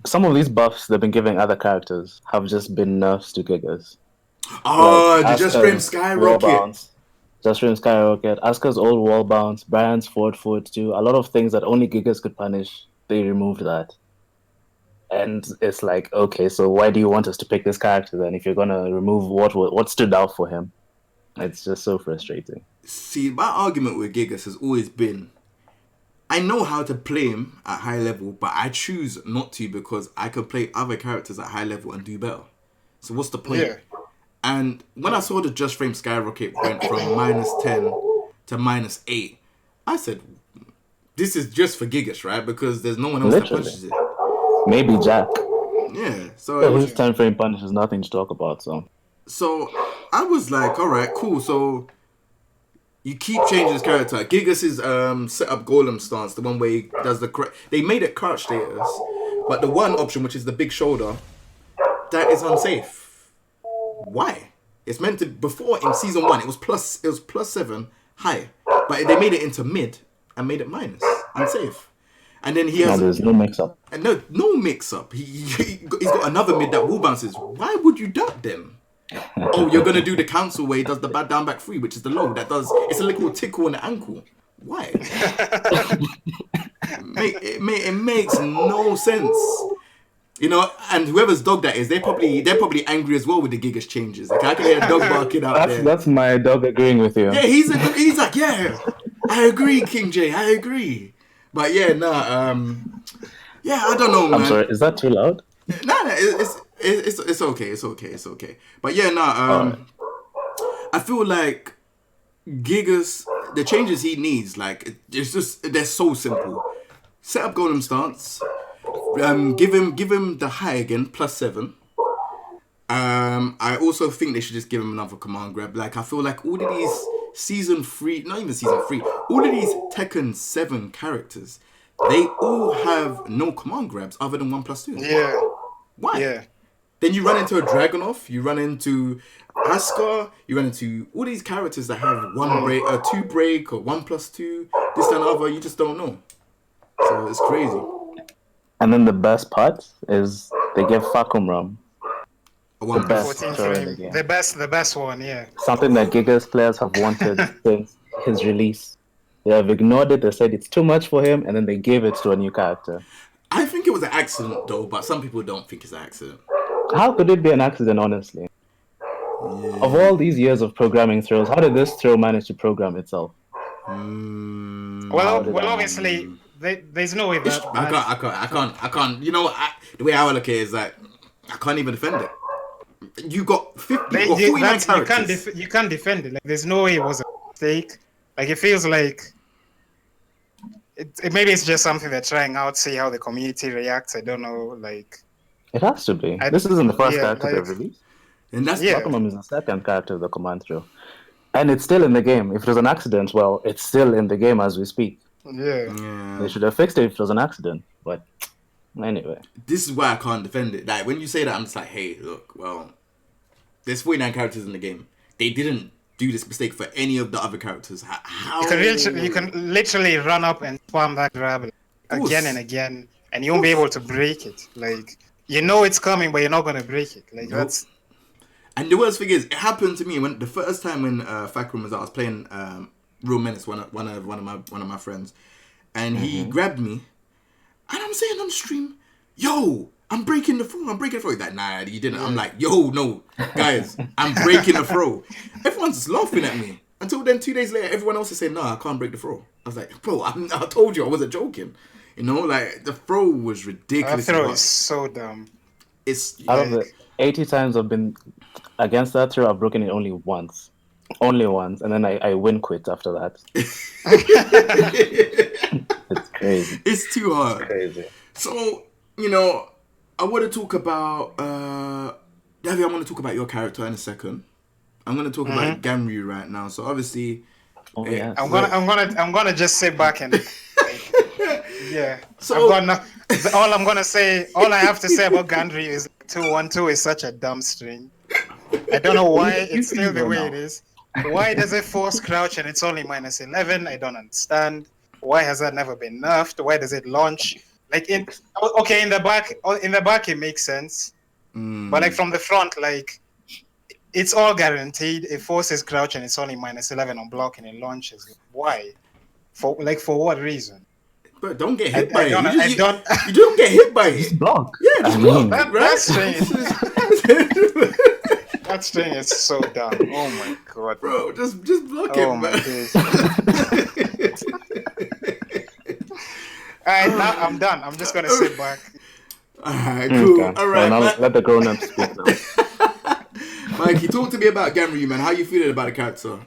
Some of these buffs they've been giving other characters have just been nerfs to Gigas. Oh, like, Just Frame Skyrocket. Just Frame Skyrocket. Asuka's old wall bounce, Brian's forward 2. A lot of things that only Gigas could punish, they removed that. And it's like, okay, so why do you want us to pick this character then if you're going to remove what stood out for him? It's just so frustrating. See, my argument with Gigas has always been, I know how to play him at high level, but I choose not to because I could play other characters at high level and do better. So what's the point? Yeah. And when I saw the Just Frame Skyrocket went from -10 to -8, I said, this is just for Gigas, right? Because there's no one else that punches it. Maybe Jack. Yeah. So his 10-frame punish is nothing to talk about, So I was like, all right, cool. So you keep changing his character. Gigas is set up golem stance, the one where he does the correct. They made it crouch status, but the one option, which is the big shoulder, that is unsafe. Why? It's meant to. Before in season 1, it was +7 high, but they made it into mid and made it minus unsafe. And then he has. There's no mix up. And no mix up. He's got another mid that wall bounces. Why would you duck them? Oh, you're gonna do the council where he does the bad down back 3, which is the low that does. It's a little tickle in the ankle. Why? It makes no sense. You know, and whoever's dog that is, they're probably angry as well with the Gigas changes. Like I can hear a dog barking out there. That's my dog agreeing with you. Yeah, he's like, yeah, I agree, King J, I agree. But yeah, yeah, I don't know, man. I'm sorry, is that too loud? No, it's okay. But yeah, I feel like Gigas, the changes he needs, like they're so simple. Set up Golem stance. Give him the high again, +7. I also think they should just give him another command grab. Like I feel like all of these season 3, not even season 3, all of these Tekken 7 characters, they all have no command grabs other than 1+2. Yeah. Why? Yeah. Then you run into a Dragunov, you run into Asuka, you run into all these characters that have 1 break, 2 break, or 1+2, this and other. You just don't know. So it's crazy. And then the best part is they give Fakumram The best 14 throw in the frame. game. The best one, yeah. Something that Gigas players have wanted since his release. They have ignored it. They said it's too much for him, and then they gave it to a new character. I think it was an accident though, but some people don't think it's an accident. How could it be an accident, honestly? Yeah. Of all these years of programming throws, how did this throw manage to program itself? Well, obviously, there's no way that. I can't. You know, the way I would look at it is that I can't even defend it. You got 49 characters. You can't defend it. Like, there's no way it was a mistake. Like, it feels like maybe it's just something they're trying out, see how the community reacts. I don't know. Like, it has to be. This isn't the first character they've released. And that's Fakumram is the second character of the command throw. And it's still in the game. If it was an accident, well, it's still in the game as we speak. Yeah. They should have fixed it if it was an accident. But anyway. This is why I can't defend it. Like, when you say that, I'm just like, hey, look, well, there's 49 characters in the game. They didn't do this mistake for any of the other characters. How? You can literally run up and spam that grab again and again, and you won't be able to break it. Like, you know it's coming, but you're not going to break it. Like, that's... And the worst thing is, it happened to me when the first time when Fakrum was out. I was playing Real Menace, one of my friends, and he grabbed me, and I'm saying on stream, "Yo, I'm breaking the throw. He's like, "Nah, you didn't." I'm like, "Yo, no, guys, I'm breaking the throw." Everyone's just laughing at me. Until then, 2 days later, everyone else is saying, "No, I can't break the throw." I was like, "Bro, I told you, I wasn't joking." You know, like the throw was ridiculous. That throw is so dumb. It's out of the 80 times I've been against that throw, I've broken it only once, and then I win quit after that. It's crazy. It's too hard. It's crazy. So, you know, I want to talk about Davy. I want to talk about your character in a second. I'm going to talk about Ganryu right now. So obviously, yes. I'm gonna just sit back and yeah. So all I have to say about Ganryu is 2-1-2 is such a dumb string. I don't know why it's still the way it is. Why does it force crouch and it's only -11? I don't understand. Why has that never been nerfed? Why does it launch? Like in the back it makes sense. But like from the front, like it's all guaranteed. It forces crouch and it's only -11 on block and it launches. Why? For what reason? But don't get hit by it. You don't get hit by it. Block. Yeah, just block. That string is so dumb. Oh my god, bro! Just block it, man. Alright, now I'm done. I'm just gonna sit back. Alright, cool. Okay. Alright, well, let the grown-ups speak now. Mikey, talk to me about Ganryu, man. How you feeling about the character?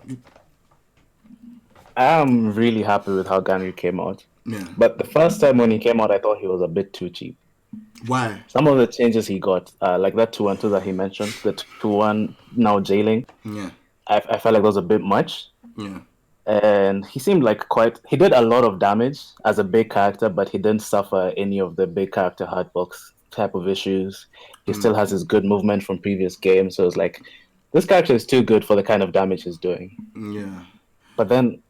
I'm really happy with how Ganryu came out. Yeah. But the first time when he came out, I thought he was a bit too cheap. Why? Some of the changes he got, like that 2-1-2 that he mentioned, the 2-1 now jailing. Yeah. I felt like it was a bit much. Yeah. And he seemed like he did a lot of damage as a big character, but he didn't suffer any of the big character hardbox type of issues. He still has his good movement from previous games. So it's like, this character is too good for the kind of damage he's doing. Yeah. But then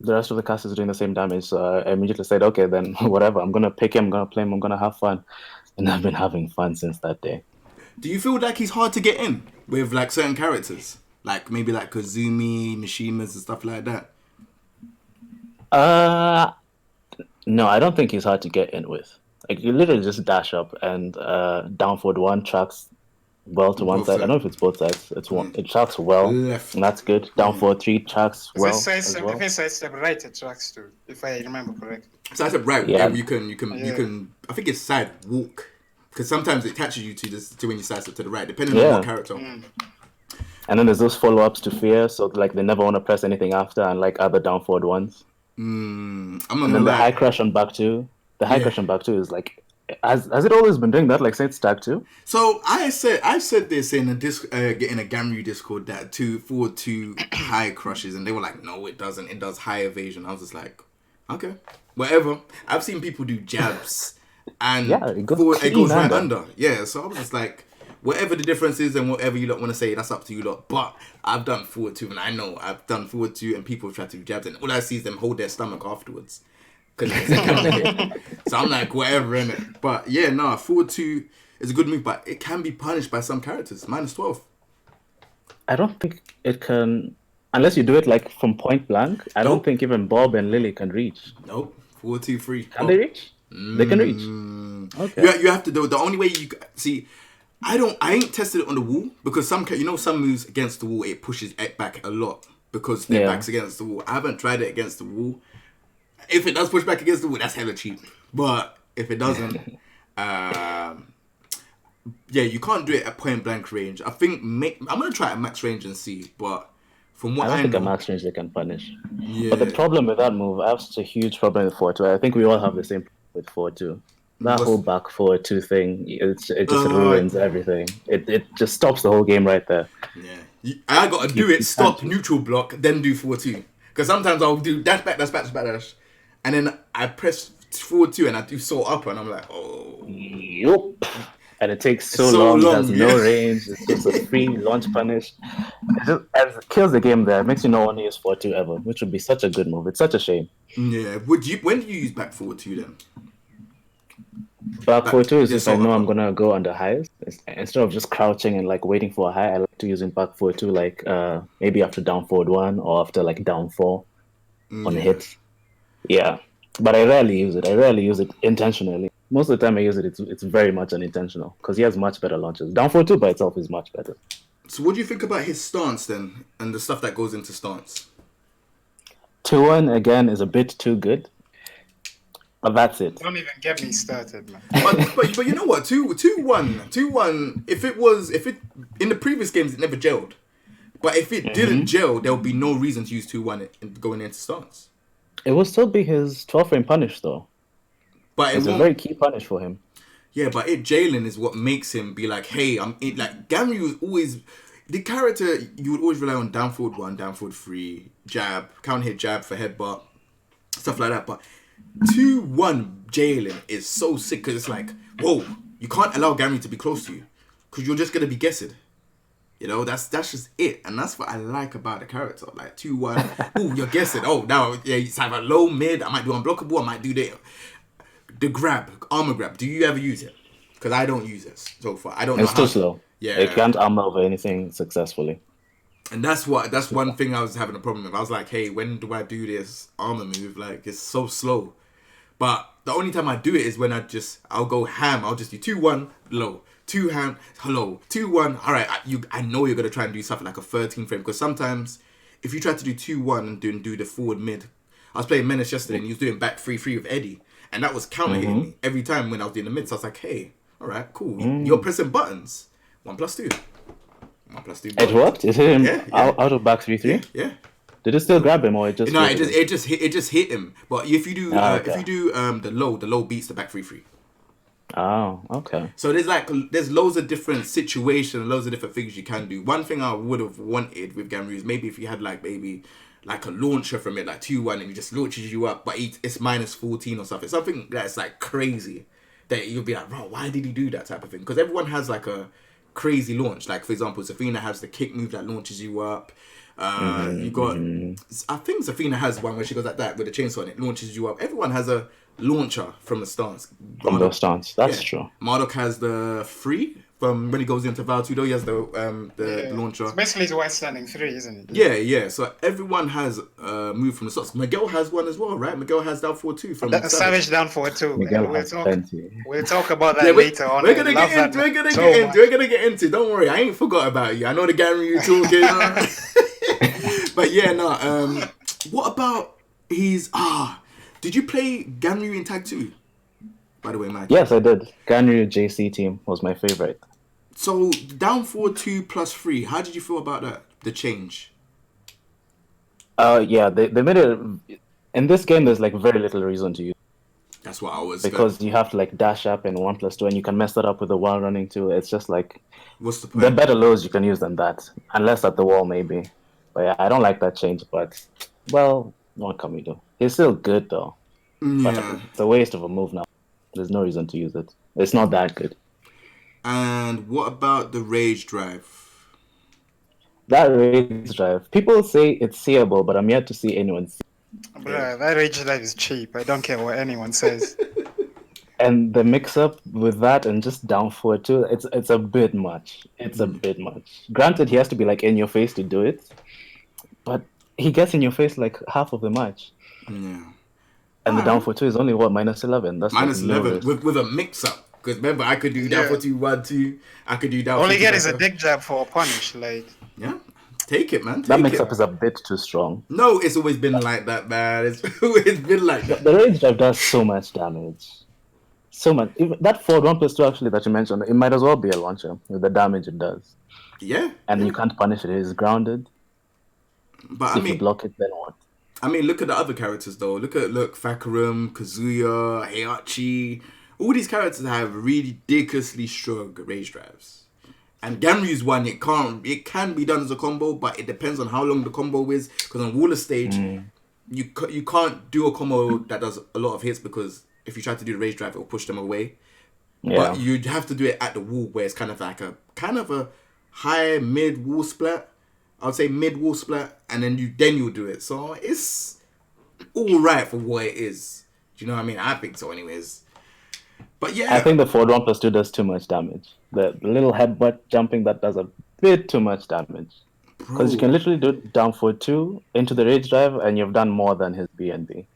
the rest of the cast is doing the same damage. So I immediately said, okay, then whatever. I'm going to pick him. I'm going to play him. I'm going to have fun. And I've been having fun since that day. Do you feel like he's hard to get in with like certain characters? Like maybe like Kazumi, Mishimas and stuff like that? No, I don't think he's hard to get in with. Like you literally just dash up and down forward one tracks well to one Both side. I sides. don't know if it's both sides. It's one. It tracks well, Left. and that's good. Down forward three tracks Is well it as sidestep? I well. think sidestep right it tracks too, if I remember correctly. So I said right. Yeah. You can. I think it's side walk because sometimes it catches you to when you sidestep to the right, depending on what character. And then there's those follow-ups to fear, so like they never want to press anything after, unlike other down forward ones. I'm not And then the high crush on back two. The high crush on back two is like, has it always been doing that? Like since Stag 2? So I said this in a in a Gamru Discord that forward two high crushes, and they were like, no, it doesn't. It does high evasion. I was just like, okay, whatever. I've seen people do jabs, and it goes it goes right under. under. Yeah, so I was just like, whatever the difference is, and whatever you lot want to say, that's up to you lot. But I've done forward two, and I know I've done forward two, and people try to do jabs, and all I see is them hold their stomach afterwards. So I'm like, whatever, innit? But yeah, forward two is a good move, but it can be punished by some characters. -12. I don't think it can, unless you do it like from point blank. I don't think even Bob and Lily can reach. Nope. 4-2 free. Can they reach? They can reach. Okay. You have to do it. The only way you see, I ain't tested it on the wall because some moves against the wall it pushes it back a lot because their back's against the wall. I haven't tried it against the wall. If it does push back against the wall, that's hella cheap. But if it doesn't, you can't do it at point blank range. I think I'm gonna try it at max range and see. But from what I think know, at max range they can punish. Yeah. But the problem with that move, I have such a huge problem with 4-2. I think we all have the same problem with 4-2. That whole back 4-2 thing, it just ruins everything. It just stops the whole game right there. Yeah, I gotta do it. Stop neutral block, then do 4-2. Because sometimes I'll do dash back, dash. And then I press 4-2 and I do soul up and I'm like, oh. Yup. And it takes so long. It has no range. It's just a free launch punish. It kills the game there. It makes you not want to use 4-2 ever, which would be such a good move. It's such a shame. Yeah. When do you use back 4-2 then? Back 4-2 is if I know I'm going to go on the highest. Instead of just crouching and like waiting for a high, I like to use in back 4-2 like maybe after down forward 1 or after like down 4 on hits. Yeah, but I rarely use it. I rarely use it intentionally. Most of the time I use it, it's very much unintentional because he has much better launches. Down 4-2 by itself is much better. So what do you think about his stance then and the stuff that goes into stance? 2-1 again is a bit too good, but that's it. Don't even get me started, man. but you know what? 2-1. If it in the previous games it never gelled, but if it didn't gel, there would be no reason to use 2-1 going into stance. It will still be his 12 frame punish though. But it's a very key punish for him. Yeah, but jailing is what makes him be like, hey, like Gamri was always the character you would always rely on down forward 1, down forward 3, jab, counter hit jab for headbutt, stuff like that. But 2-1 jailing is so sick because it's like, whoa, you can't allow Gamri to be close to you because you're just gonna be guessing. You know, that's just it. And that's what I like about the character. Like 2-1, ooh, you're guessing. Oh, now, it's either low, mid, I might do unblockable, I might do the grab, armor grab. Do you ever use it? Because I don't use it so far. I don't know. It's too slow. Yeah. It can't armor over anything successfully. And that's one thing I was having a problem with. I was like, hey, when do I do this armor move? Like, it's so slow. But the only time I do it is when I'll go ham. I'll just do 2-1, low. 2 ham, hello, 2-1. All right, I know you're gonna try and do something like a 13 frame because sometimes if you try to do 2-1 and do the forward mid, I was playing Menace yesterday and he was doing back 3-3 with Eddie, and that was counter hitting me every time when I was doing the mid. So I was like, hey, all right, cool. You're pressing buttons. 1+2. 1+2. It worked. It hit him out of back 3-3. Yeah. Did it still grab him or it just? No, it just hit him. But if you do the low beats the back 3-3. Oh, okay. So there's loads of different situations, loads of different things you can do. One thing I would have wanted with Gamru is maybe if you had like a launcher from it, like 2-1, and he just launches you up, but it's -14 or something. Something that's like crazy that you'll be like, bro, why did he do that type of thing? Because everyone has like a crazy launch. Like for example, Zafina has the kick move that launches you up. You got, I think Zafina has one where she goes like that with a chainsaw and it launches you up. Everyone has a launcher from the stance. From the stance, that's true. Marduk has the free from when he goes into Val 2, though, he has the launcher. It's basically the white standing 3, isn't it? Yeah. So everyone has moved from the stocks. Miguel has one as well, right? Miguel has down 4-2 from Savage down 4-2. We'll talk about that later on. We're gonna get into. Don't worry, I ain't forgot about you. I know the Gary you talking. But yeah, no. What about his? Did you play Ganryu in Tag 2? By the way, Mike. Yes, I did. Ganryu JC team was my favorite. So down 4-2 plus 3. How did you feel about that? The change. Yeah, they made it. In this game, there's like very little reason to use. That's what I was. Because you have to like dash up in 1+2, and you can mess that up with the wall running too. It's just like. What's the point? There are better lows you can use than that, unless at the wall maybe. But yeah, I don't like that change. But well, what can we do? He's still good though. Yeah. But it's a waste of a move now. There's no reason to use it. It's not that good. And what about the rage drive? That rage drive, people say it's seeable, but I'm yet to see anyone see. Bruh, that rage drive is cheap. I don't care what anyone says. And the mix-up with that and just down 4-2, it's a bit much. It's a bit much. Granted, he has to be like in your face to do it, but he gets in your face like half of the match. Yeah. And the down 4-2 is only what, -11? That's minus like 11 with a mix-up. Because remember, I could do down 4-2, 1-2. I could do down. All you get is a dick jab for a punish. Like, yeah, take it, man. That mix-up is a bit too strong. No, it's always been like that, man. It's always been like that. The rage drive does so much damage. So much. That forward 1+2 actually that you mentioned, it might as well be a launcher with the damage it does. Yeah. And you can't punish it. It is grounded. But if you block it, then what? I mean, look at the other characters though. Look, Fakarum, Kazuya, Heihachi. All these characters have ridiculously strong rage drives. And Ganryu's one, it can be done as a combo, but it depends on how long the combo is. Because on Waller stage, you can't do a combo that does a lot of hits because if you try to do the rage drive, it'll push them away. Yeah. But you'd have to do it at the wall where it's kind of a high mid wall split. I would say mid wall split, and then you'll do it. So it's all right for what it is. Do you know what I mean? I think so, anyways. But yeah, I think the forward 1+2 does too much damage. The little headbutt jumping that does a bit too much damage. Because you can literally do it down 4-2 into the rage drive, and you've done more than his BNB.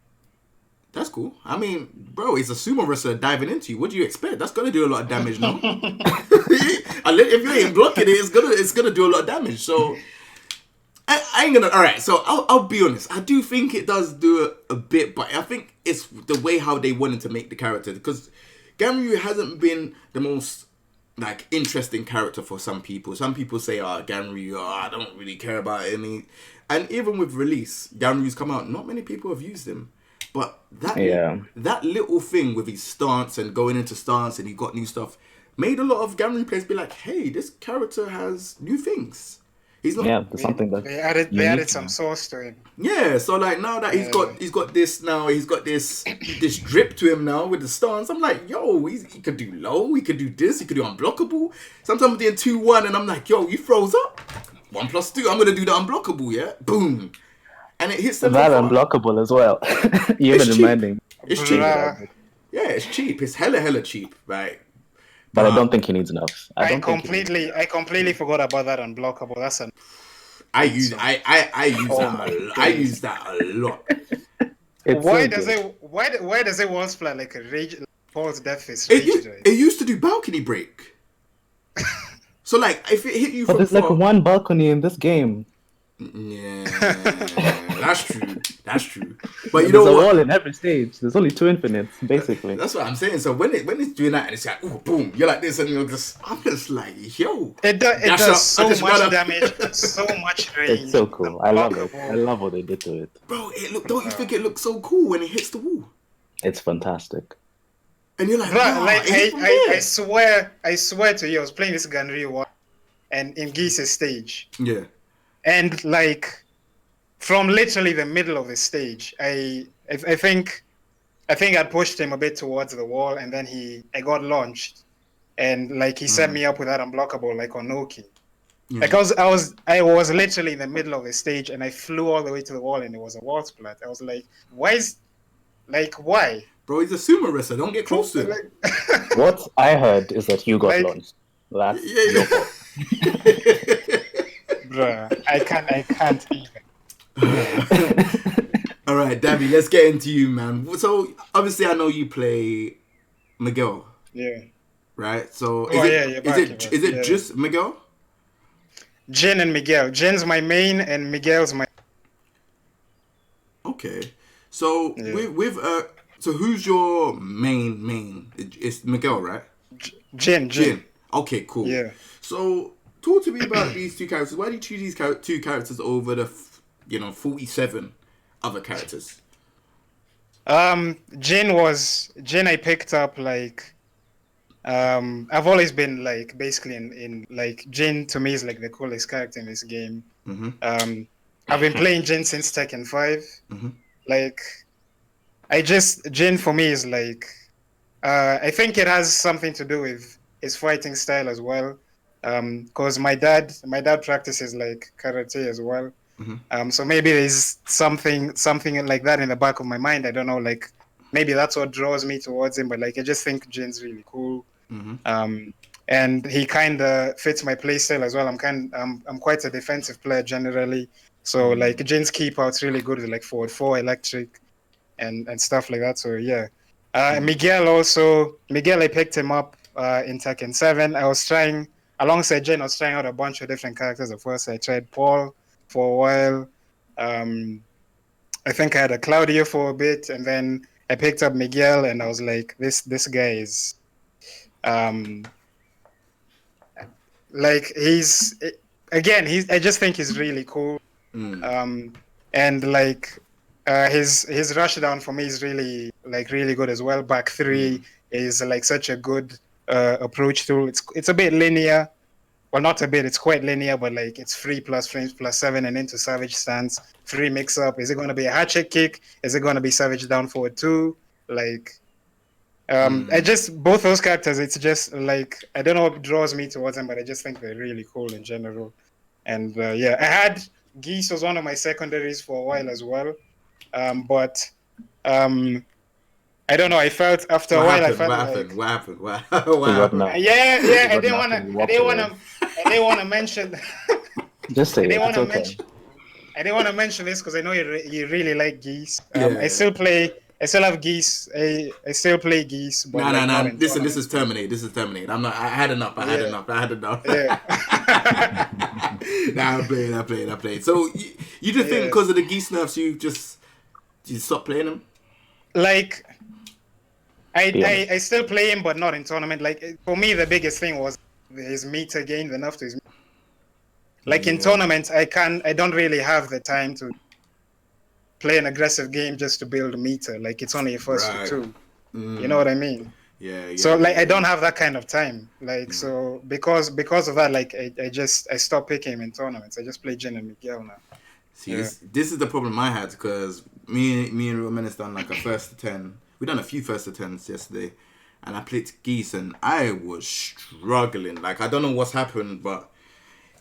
That's cool. I mean, bro, it's a sumo wrestler diving into you. What do you expect? That's gonna do a lot of damage, no? If you ain't blocking it, it's gonna do a lot of damage. So I ain't gonna. All right, so I'll be honest. I do think it does do a bit, but I think it's the way how they wanted to make the character, because Ganryu hasn't been the most like interesting character for some people. Some people say, Ganryu, I don't really care about any. And even with release, Ganryu's come out. Not many people have used him. But that little thing with his stance and going into stance and he got new stuff made a lot of Ganryu players be like, hey, this character has new things. He's not. Yeah, there's something that they added some sauce to him. Yeah, so like now that he's got this drip to him now with the stance. I'm like, yo, he could do low, he could do this, he could do unblockable. Sometimes I'm doing 2-1 and I'm like, yo, you froze up. 1+2, I'm gonna do the unblockable, yeah? Boom. And it hits the that unblockable as well. Even reminding. It's cheap. Yeah, it's cheap. It's hella cheap, right? But I don't think he needs enough. I completely forgot about that unblockable. That's I use that a lot. Why does it once fly like a rage false death face? It used to do balcony break. So like if it hit you but there's like one balcony in this game. Yeah, that's true. But you there's know what? There's a wall in every stage. There's only 2 infinites, basically. That's what I'm saying. So when it's doing that and it's like, ooh, boom, you're like this, and I'm just like, yo. It does so much damage, so much range. It's so cool. I love it. I love what they did to it. Bro, don't you think it looks so cool when it hits the wall? It's fantastic. And you're like, I swear to you, I was playing this Ganryu one, and in Geese's stage. Yeah. And like, from literally the middle of the stage, I think I pushed him a bit towards the wall, and then I got launched, and like he set me up with that unblockable like on Noki. Yeah. Like I was literally in the middle of the stage, and I flew all the way to the wall, and it was a wall splat. I was like, why? Bro, he's a sumo wrestler. Don't get close to him. What I heard is that you got launched. That's Yeah. your fault. Bruh, I can't even. All right, Davy, let's get into you, man. So obviously, I know you play Miguel, Yeah. right? So Oh, yeah, you're back, you're back. is it Yeah. just Miguel? Jin and Miguel. Jin's my main, and Miguel's my. Okay. So Yeah. with so who's your main? It's Miguel, right? Jin. Jin. Okay, cool. Yeah. So talk to me about these two characters. Why do you choose these two characters over the 47 other characters? Jin I picked up like I've always been like basically in like Jin to me is like the coolest character in this game. Mm-hmm. I've been playing Jin since Tekken 5. Mm-hmm. Like Jin for me is like I think it has something to do with his fighting style as well. Because my dad practices like karate as well. Mm-hmm. So maybe there's something like that in the back of my mind. I don't know, like maybe that's what draws me towards him. But like I just think Jin's really cool. Mm-hmm. And he kind of fits my playstyle as well. I'm quite a defensive player generally. So like Jin's keep out's really good with like forward 4 electric and stuff like that. So yeah. Miguel I picked him up in Tekken 7. Alongside Jin, I was trying out a bunch of different characters at first. I tried Paul for a while. I think I had a Claudio for a bit, and then I picked up Miguel, and I was like, this guy is, like I just think he's really cool. And like his rushdown for me is really good as well. Back 3 is like such a good approach tool. It's a bit linear. Well, not a bit. It's quite linear, but like it's 3 plus frames plus 7 and into Savage stance. 3 mix up. Is it going to be a hatchet kick? Is it going to be Savage down forward 2? Like, I just both those characters. It's just like I don't know what draws me towards them, but I just think they're really cool in general. And yeah, I had Geese was one of my secondaries for a while as well, but I don't know. I felt after a while. What happened? What happened? Yeah. I didn't want to mention. Just say it. It's okay. I didn't want to mention this because I know you really like Geese. Yeah. I still have Geese. I still play Geese. But no. This is terminate. I had enough. Yeah. Nah, I played. So you just think because of the Geese nerfs, you stopped playing them? Like, I still play him, but not in tournament. Like for me, the biggest thing was his meter gain. The nerf to his. Like in tournaments, I don't really have the time to play an aggressive game just to build a meter. Like it's only your first two. You know what I mean? Yeah. So like I don't have that kind of time. Like so because of that, like I stopped picking him in tournaments. I just play Jin and Miguel now. See, this is the problem I had because me and Roman done like a first to 10. We done a few first to 10s yesterday, and I played Geese and I was struggling. Like I don't know what's happened, but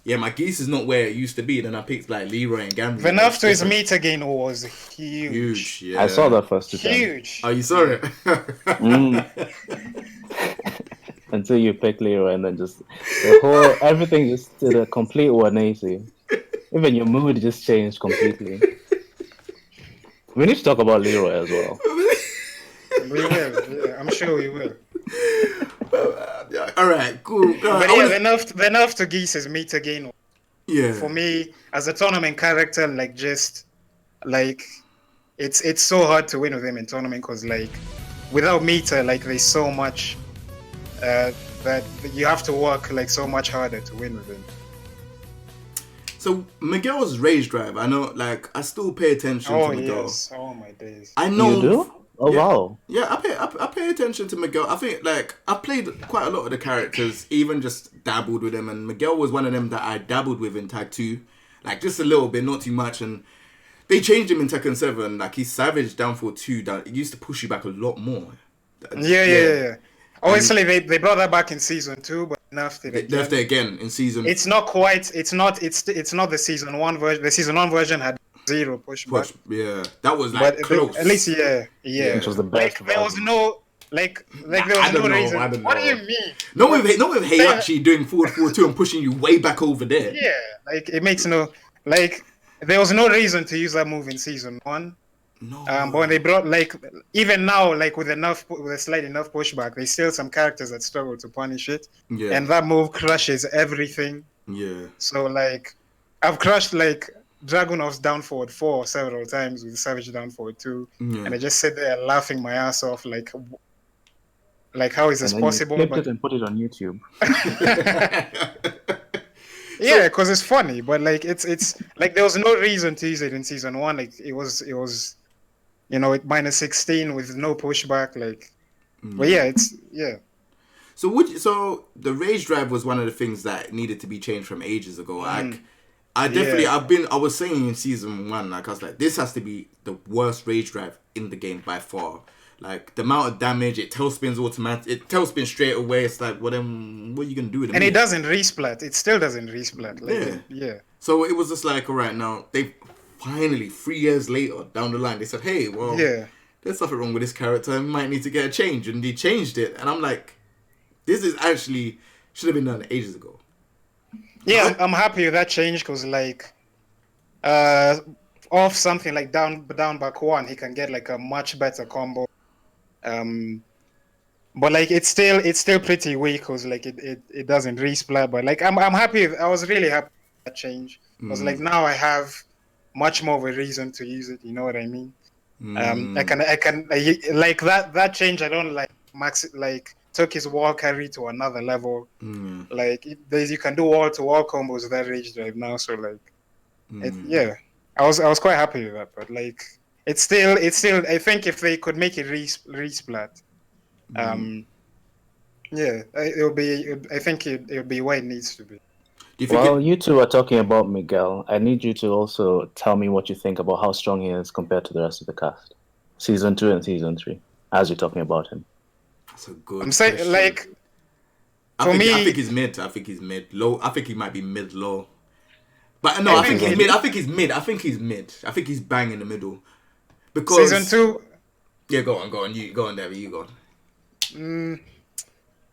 yeah, my Geese is not where it used to be. Then I picked like Leroy and Gambler. The nerf to his meter gain was huge. Huge, yeah. I saw that first to 10. Huge. Oh, you saw it? Until you pick Leroy and then just everything just did a complete 180. Even your mood just changed completely. We need to talk about Leroy as well. We will. Yeah, I'm sure we will. All right, cool. But yeah, the nerf to Geese's meter gain. Yeah. For me, as a tournament character, like just like it's so hard to win with him in tournament because like without meter, like there's so much that you have to work like so much harder to win with him. So Miguel's rage drive, I know, like I still pay attention to Miguel. Yes. Oh my days. I know. You do? Oh yeah, wow. Yeah, I pay attention to Miguel. I think like I played quite a lot of the characters, even just dabbled with them, and Miguel was one of them that I dabbled with in Tag 2, like just a little bit, not too much, and they changed him in Tekken 7. Like he's Savage down for 2. That it used to push you back a lot more. Yeah. Obviously, they brought that back in season 2, but left it again in season. It's not quite. It's not the season 1 version. The season 1 version had 0 pushback. Yeah, that was like close. At least, yeah. Which was the best. Like, there was no There was I don't no know, reason. I don't What do know. you mean? No with Heihachi doing forward 4-2 and pushing you way back over there. Yeah, like it makes no there was no reason to use that move in season 1. No. But when they brought even now with a slight enough pushback, there's still some characters that struggle to punish it. Yeah. And that move crushes everything. Yeah. So I've crushed Dragunov's down forward 4 several times with Savage down forward 2, and I just sit there laughing my ass off like how is this possible? You clipped it and put it on YouTube. Yeah, because it's funny, but it's there was no reason to use it in season 1. It was -16 with no pushback. But yeah. So the rage drive was one of the things that needed to be changed from ages ago. I was saying in season 1, I was like, this has to be the worst rage drive in the game by far. The amount of damage, it tailspins automatic, it tailspins straight away. It's like, what are you gonna do with it? And it doesn't resplat. It still doesn't resplat. Yeah. So it was just like, all right, now they finally 3 years later down the line, they said, hey, well, there's something wrong with this character. We might need to get a change, and they changed it. And I'm like, this is actually should have been done ages ago. Yeah, I'm happy with that change because off something like down back 1, he can get a much better combo. But it's still pretty weak because it doesn't resplat. But I'm happy. I was really happy with that change because now I have much more of a reason to use it. You know what I mean? I can that change. I don't took his wall carry to another level. You can do wall to wall combos with that rage drive now. So I was quite happy with that. But it's still. I think if they could make it resplat, it'll be. I think it'll be where it needs to be. While you two are talking about Miguel, I need you to also tell me what you think about how strong he is compared to the rest of the cast. Season 2 and Season 3, as you're talking about him. That's a good I'm saying, question. for me... I think he's mid. I think he's mid. Low. I think he might be mid-low. But no, I think he's mid. I think he's mid. I think he's bang in the middle. Because... Season 2... Yeah, go on. You go on, Davy. You go on.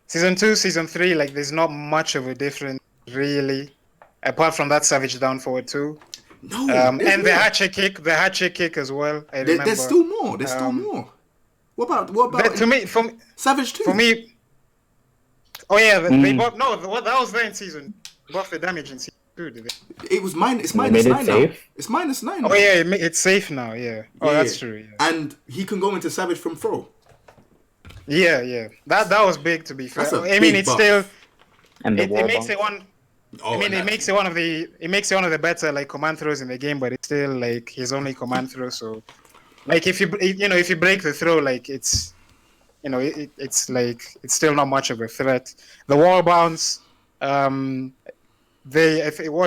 Season 2, Season 3, there's not much of a difference, really. Apart from that Savage down forward 2. No, and the hatchet kick as well. I remember. There's still more. There's still more. What about Savage 2? For me, they buffed. No, that was there in season. Buff the damage in season 2. Did they? It was it's -9 now. It's -9 now. Oh yeah, it's safe now. Yeah. Oh, that's true. Yeah. And he can go into Savage from throw. Yeah. That was big, to be fair. I mean, it's buff. Still. And it makes it one. It makes it one of the better command throws in the game, but it's still his only command throw. So, if you break the throw, it's it's still not much of a threat. The wall bounce, what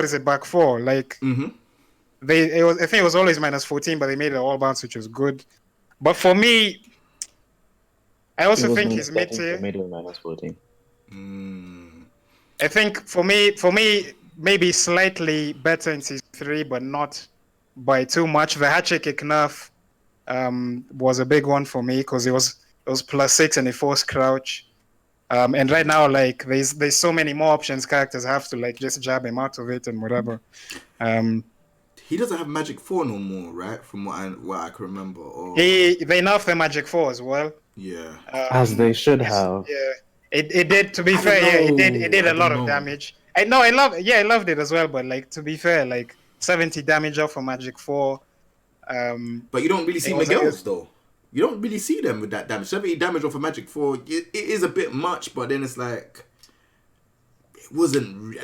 is it, back 4? I think it was always -14, but they made it a wall bounce, which was good. But for me, I also think he's mid tier. They made it -14. I think for me, maybe slightly better in season 3, but not by too much. The hatchet kick nerf was a big one for me because it was +6 and it forced crouch. And right now, there's so many more options characters have to just jab him out of it and whatever. He doesn't have Magic 4 no more, right? From what I can remember. Or... They nerfed the Magic 4 as well. Yeah. As they should have. Yeah. It did, to be fair, it did a lot of damage. I loved it as well, but to be fair, 70 damage off for Magic 4. But you don't really see Miguel's though. You don't really see them with that damage. 70 damage off a Magic 4, it is a bit much, but then it's it wasn't...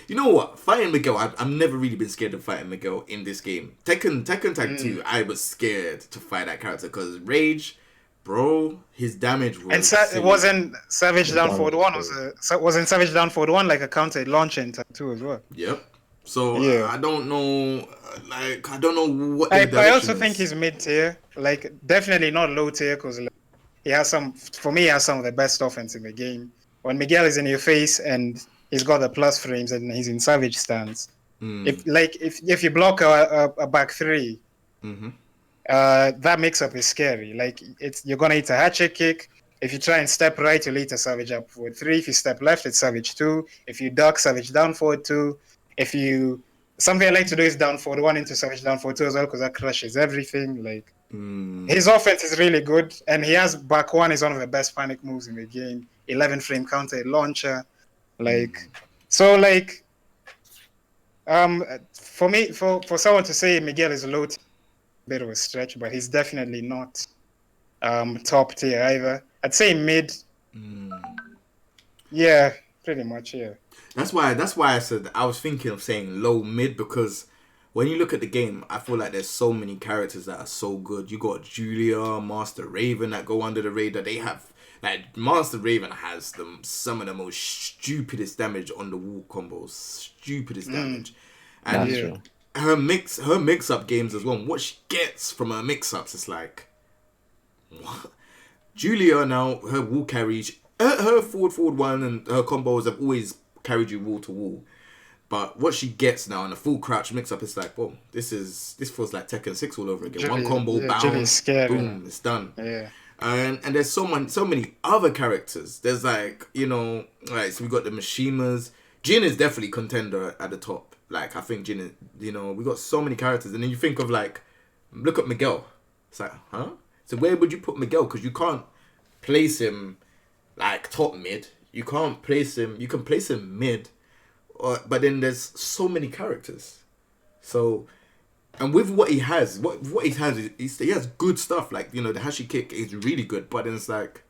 You know what? Fighting Miguel, I've never really been scared of fighting Miguel in this game. Tekken Tag 2, I was scared to fight that character because Rage... Bro, his damage was... And it wasn't Savage down forward 1. Wasn't Savage down forward 1 a counter launch in Tag 2 as well? Yep. So, I don't know... I don't know what I also think he's mid-tier. Definitely not low-tier because he has some of the best offense in the game. When Miguel is in your face and he's got the plus frames and he's in Savage stance, if you block a back 3... Mm-hmm. That mix-up is scary. You're gonna hit a hatchet kick, If you try and step right, you'll eat a savage up forward 3. If you step left, it's savage 2. If you duck, savage down forward 2. If you... Something I like to do is down forward 1 into savage down forward 2 as well, because that crushes everything. Like, his offense is really good, and he has back 1 is one of the best panic moves in the game. 11 frame counter launcher. Like, so like... for me, for someone to say Miguel is low tier, a bit of a stretch, but he's definitely not top tier either. I'd say mid. Yeah, pretty much. Yeah. That's why I said I was thinking of saying low mid, because when you look at the game, I feel like there's so many characters that are so good. You got Julia, Master Raven that go under the radar. They have like Master Raven has some of the most stupidest damage on the wall combos. Stupidest damage. And her mix up games as well. What she gets from her mix ups is like, what? Julia now, her wall carries, her forward 1 and her combos have always carried you wall to wall. But what she gets now in a full crouch mix up is like, whoa, this feels like Tekken 6 all over again. Julia, One combo, bounce, boom, it's done. Yeah. And there's so many other characters. There's like, so we got the Mishimas. Jin is definitely contender at the top. Like, I think Jin is, we got so many characters. And then you think of like, look at Miguel. It's like, huh? So where would you put Miguel? Because you can't place him like top mid. You can't place him. You can place him mid, but then there's so many characters. So, and with what he has, what he has, he has good stuff. Like the Hashi kick is really good. But then it's like,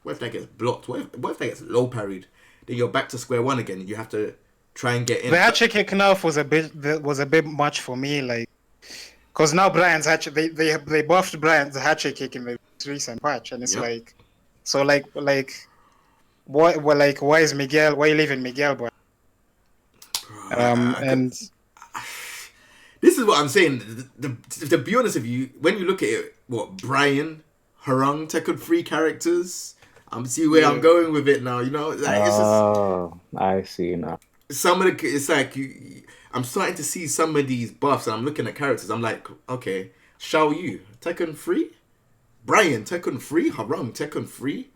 what if that gets blocked? What if that gets low parried? Then you're back to square one again. You have to try and get in. The Hachi kick now was a bit much for me. Like. Because now Brian's Hachi, they buffed Brian's Hachi kick in the recent patch, and it's like, so like why is Miguel? Why are you leaving Miguel, boy? And this is what I'm saying. To be honest with you, when you look at it, Brian, Harung, Tekken 3 characters, I'm see where I'm going with it now. Like, it's just, I see now. Some of the, it's like I'm starting to see some of these buffs, and I'm looking at characters. I'm like, okay, Xiao Yu, Tekken 3? Brian, Tekken 3? Harung, Tekken 3?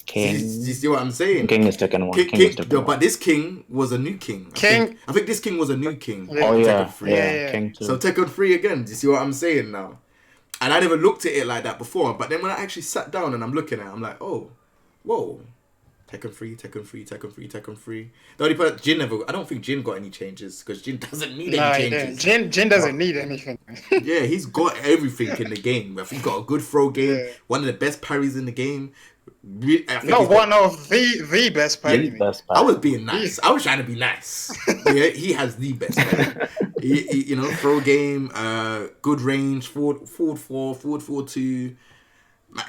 King. Do you see what I'm saying? King is Tekken 1. King, but this King was a new King. I think this King was a new King. Tekken 3. Yeah. King 2. So Tekken 3 again. Do you see what I'm saying now? And I never looked at it like that before. But then when I actually sat down and I'm looking at it, I'm like, oh, whoa. Tekken 3, Tekken 3, Tekken 3, Tekken 3. The only part, Jin never... I don't think Jin got any changes, because Jin doesn't need any changes. Jin doesn't need anything. Yeah, he's got everything in the game. He's got a good throw game, one of the best parries in the game. One of the best parry. I was being nice. I was trying to be nice. Yeah, he has the best parry. he, throw game, good range, forward 4, 2.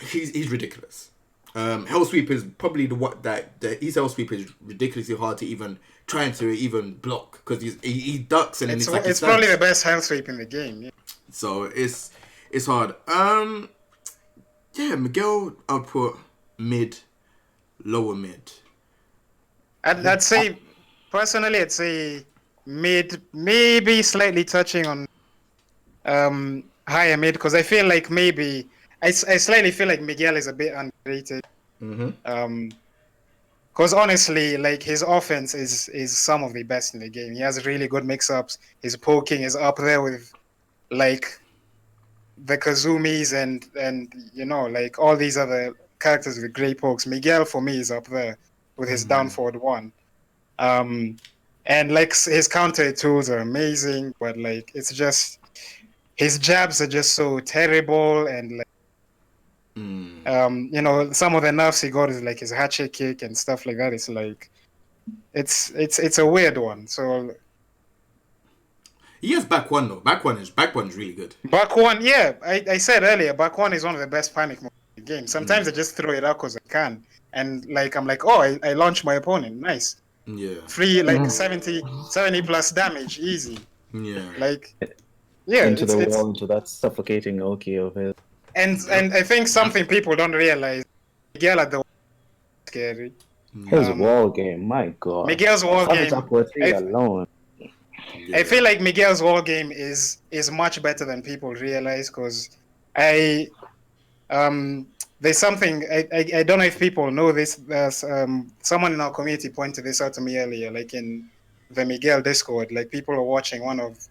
He's ridiculous. Hell Sweep is probably his Hell Sweep is ridiculously hard to even block, because he ducks and then it's probably the best Hell Sweep in the game. Yeah. So it's hard. Miguel, I'd put mid, lower mid. I'd say personally, I'd say mid, maybe slightly touching on higher mid, because I feel like maybe. I slightly feel like Miguel is a bit underrated. Because honestly, like, his offense is some of the best in the game. He has really good mix-ups. His poking is up there with, like, the Kazumis and like, all these other characters with great pokes. Miguel, for me, is up there with his down forward 1. And, like, his counter tools are amazing, but, like, it's just... His jabs are just so terrible, and, like, some of the nerfs he got is like his Hachi kick and stuff like that. It's like, it's a weird one. So he has back 1 though. Back one is really good. Back 1, yeah. I said earlier, back 1 is one of the best panic moves in the game. Sometimes I just throw it out because I can, and like I'm like, oh, I launch my opponent, nice. Yeah. Free, like 70 plus damage, easy. Yeah. Like, yeah. Into the wall, into that suffocating Oki of his. And I think something people don't realize, Miguel at the wall is scary. His wall game, my God. Miguel's wall game. Alone. I feel like Miguel's wall game is much better than people realize, because the there's something I don't know if people know this. There's someone in our community pointed this out to me earlier, like in the Miguel Discord. Like people are watching one of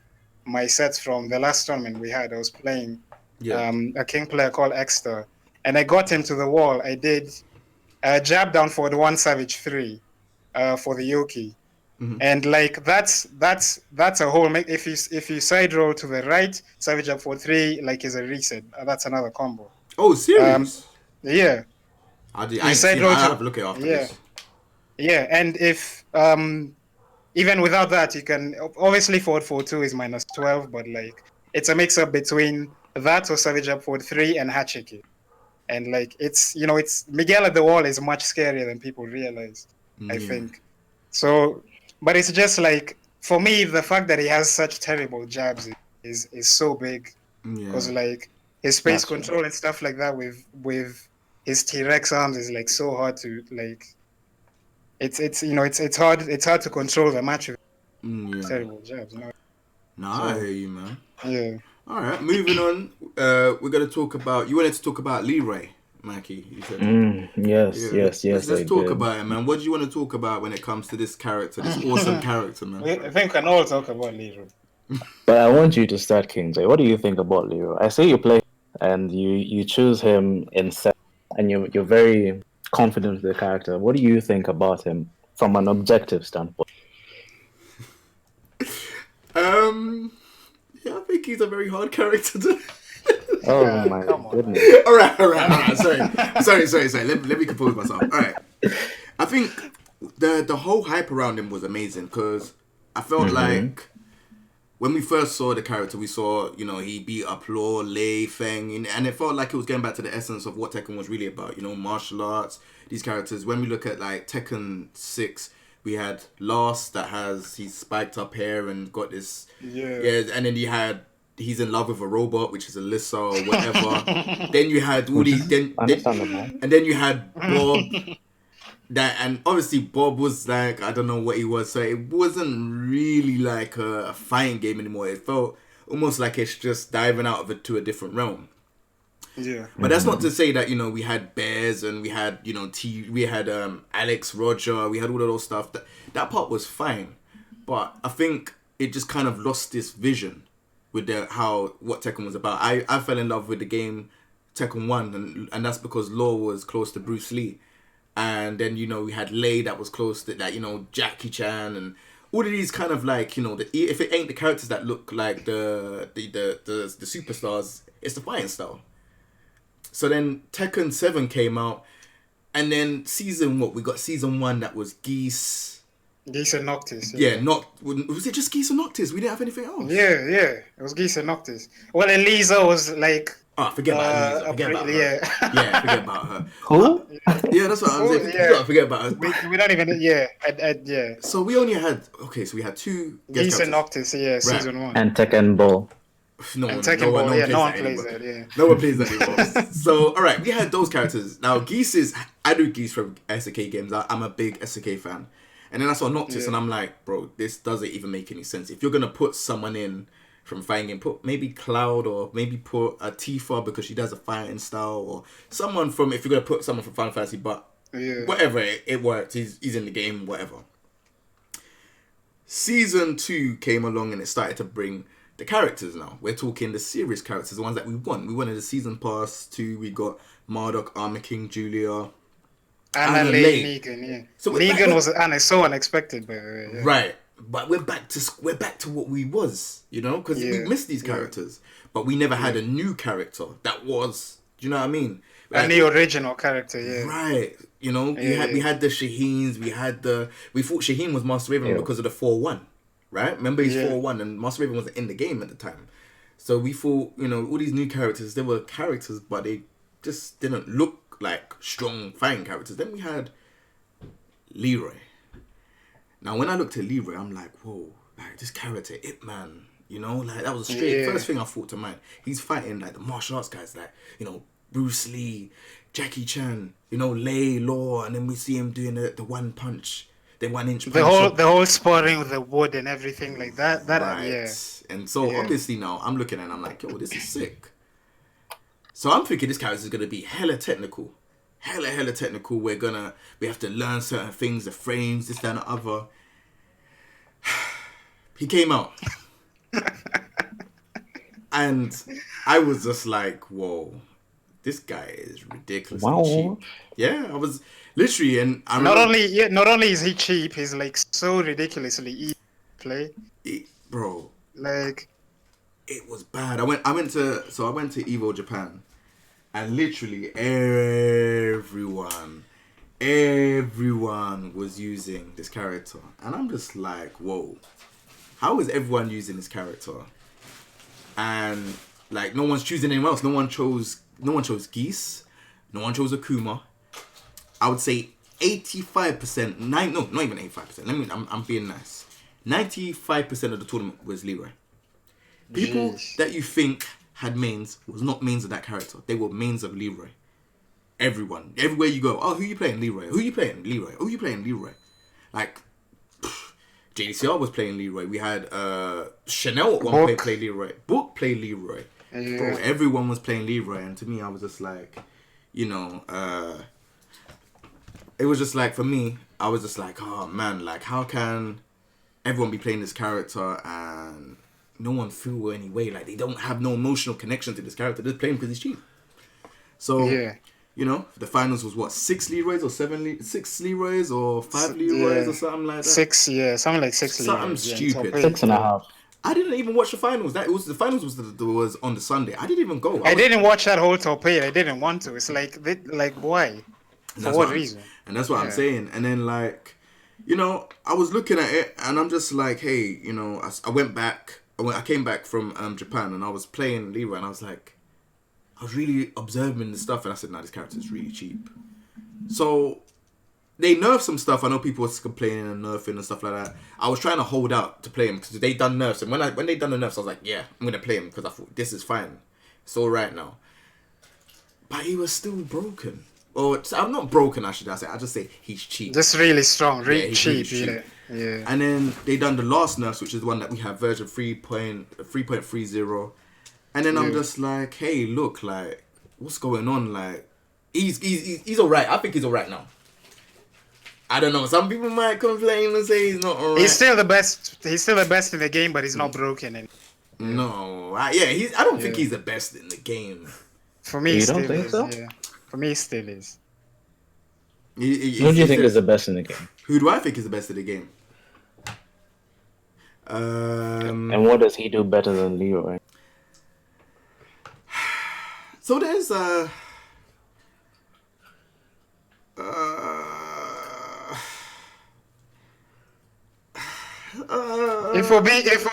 my sets from the last tournament we had. I was playing a king player called Exter, and I got him to the wall. I did jab down for the 1 Savage 3 for the Yoki. And like that's a whole. If you side roll to the right, Savage up for 3 like is a reset. That's another combo. Oh, serious? Yeah. I have to look at it after this. Yeah, and if even without that, you can obviously forward 4-2 is -12, but like it's a mix up between that or Savage up forward 3 and Hachiki. And like it's Miguel at the wall is much scarier than people realize, I think. So, but it's just like for me, the fact that he has such terrible jabs is so big because like his space control and stuff like that with his T-Rex arms is like so hard to like. It's hard to control the match with terrible jabs. I hear you, man. Yeah. All right, moving on. We're gonna talk about. You wanted to talk about Leroy, Mackie. You said. Yes. Let's talk about it, man. What do you want to talk about when it comes to this character, this awesome character, man? I think we can all talk about Leroy. But I want you to start, Kingsley. What do you think about Leroy? I say you play and you choose him in set, and you're very confident with the character. What do you think about him from an objective standpoint? Yeah, I think he's a very hard character to. Oh my goodness! All right. Sorry. Let me compose myself. All right. I think the whole hype around him was amazing because I felt like when we first saw the character, we saw he beat up Law, Lei, Feng, and it felt like it was getting back to the essence of what Tekken was really about. Martial arts. These characters. When we look at like Tekken 6. We had Last that has his spiked up hair and got this and then he's in love with a robot, which is Alyssa or whatever. Then you had all these and then you had Bob and obviously Bob was like, I don't know what he was, so it wasn't really like a fighting game anymore. It felt almost like it's just diving out of it to a different realm. Yeah. But that's not to say that, we had Bears and we had, we had Alex, Roger, we had all of those stuff. That part was fine. But I think it just kind of lost this vision with what Tekken was about. I fell in love with the game Tekken 1 and that's because Law was close to Bruce Lee. And then, we had Lei that was close to that, Jackie Chan and all of these kind of like, if it ain't the characters that look like the superstars, it's the fighting style. So then Tekken 7 came out, and then we got season 1 that was Geese and Noctis. Yeah, was it just Geese and Noctis? We didn't have anything else. Yeah, it was Geese and Noctis. Well, Elisa was like... forget about Elisa. Forget about her. Yeah, forget about her. Who? Yeah, that's what I'm saying. Yeah. Forget about her. We don't even... Yeah. So we only had... Okay, so we had 2... Geese and Noctis, season 1. And Tekken Ball. No one plays that, yeah. No one plays that anymore. So, all right, we had those characters. Now, I do Geese from SK games. I'm a big SK fan. And then I saw Noctis, and I'm like, bro, this doesn't even make any sense. If you're going to put someone in from fighting game, put maybe Cloud or maybe put a Tifa because she does a fighting style or someone if you're going to put someone from Final Fantasy, but whatever, it worked. He's in the game, whatever. Season 2 came along and it started to bring... the characters now. We're talking the serious characters, the ones that we won. We wanted the season pass 2. We got Marduk, Armor King, Julia, Anna Lei, Negan. Yeah. So Negan was so unexpected, by the way. Yeah. Right, but we're back to what we was, because we missed these characters, but we never had a new character that was. Do you know what I mean? Like, the original character, yeah. Right. We had the Shaheens. We thought Shaheen was Master Raven because of the 4-1. Right? Remember he's 4-1 and Master Raven wasn't in the game at the time. So we thought, all these new characters, they were characters, but they just didn't look like strong fighting characters. Then we had Leroy. Now, when I looked at Leroy, I'm like, whoa, like this character, Ip Man, like that was the first thing I thought to mind. He's fighting like the martial arts guys, like, Bruce Lee, Jackie Chan, Lei, Law, and then we see him doing the one punch. The 1 inch punch. The whole sparring with the wood and everything like that. Right. And so obviously now I'm looking and I'm like, yo, this is sick. So I'm thinking this character is gonna be hella technical. Hella technical. We have to learn certain things, the frames, this, that, and the other. He came out. And I was just like, whoa, this guy is ridiculously cheap. Yeah, I was literally, and I not only is he cheap, he's like so ridiculously easy to play. Bro. Like, it was bad. I went to Evo Japan, and literally everyone was using this character, and I'm just like, whoa, how is everyone using this character? And like, no one's choosing anyone else. No one chose Geese. No one chose Akuma. I would say 85%. Not even 85%. I'm being nice. 95% of the tournament was Leroy. People that you think had mains was not mains of that character. They were mains of Leroy. Everyone. Everywhere you go. Oh, who you playing? Leroy. Who you playing? Leroy. Who you playing? Leroy. Like, JDCR was playing Leroy. We had Chanel at one point play Leroy. Book played Leroy. Yeah. Bro, everyone was playing Leroy. And to me, I was just like, it was just like, for me, I was just like, oh man, like, how can everyone be playing this character and no one feel any way? Like, they don't have no emotional connection to this character. They're playing because he's cheap. So, the finals was what, 6 Leroys or 6 Leroys or 5 Leroys or something like that? 6, something like 6 Something Leroys. stupid. 6.5. I didn't even watch the finals. The finals was on the Sunday. I didn't even go. I didn't watch that whole top 8. I didn't want to. It's like why? For what reason? And that's what I'm saying. And then like, I was looking at it and I'm just like, hey, I went back. I came back from Japan and I was playing Leroy and I was like, I was really observing the stuff and I said, nah, this character is really cheap. So they nerfed some stuff. I know people was complaining and nerfing and stuff like that. I was trying to hold out to play him because they done nerfs. And when they done the nerfs, I was like, yeah, I'm going to play him because I thought this is fine. It's all right now. But he was still broken. Or I'm not broken, I just say he's cheap. Just really strong, really cheap. Yeah. And then they done the last nerfs, which is the one that we have, version 3.30. And then I'm just like, hey, look, like, what's going on? Like, he's all right. I think he's all right now. I don't know. Some people might complain and say he's not all right. He's still the best. He's still the best in the game, but he's not broken. No, I don't think he's the best in the game. For me, you don't think so? Yeah. For me, he still is. Who do you think is the best in the game? Who do I think is the best in the game? And what does he do better than Leroy? So there's if we're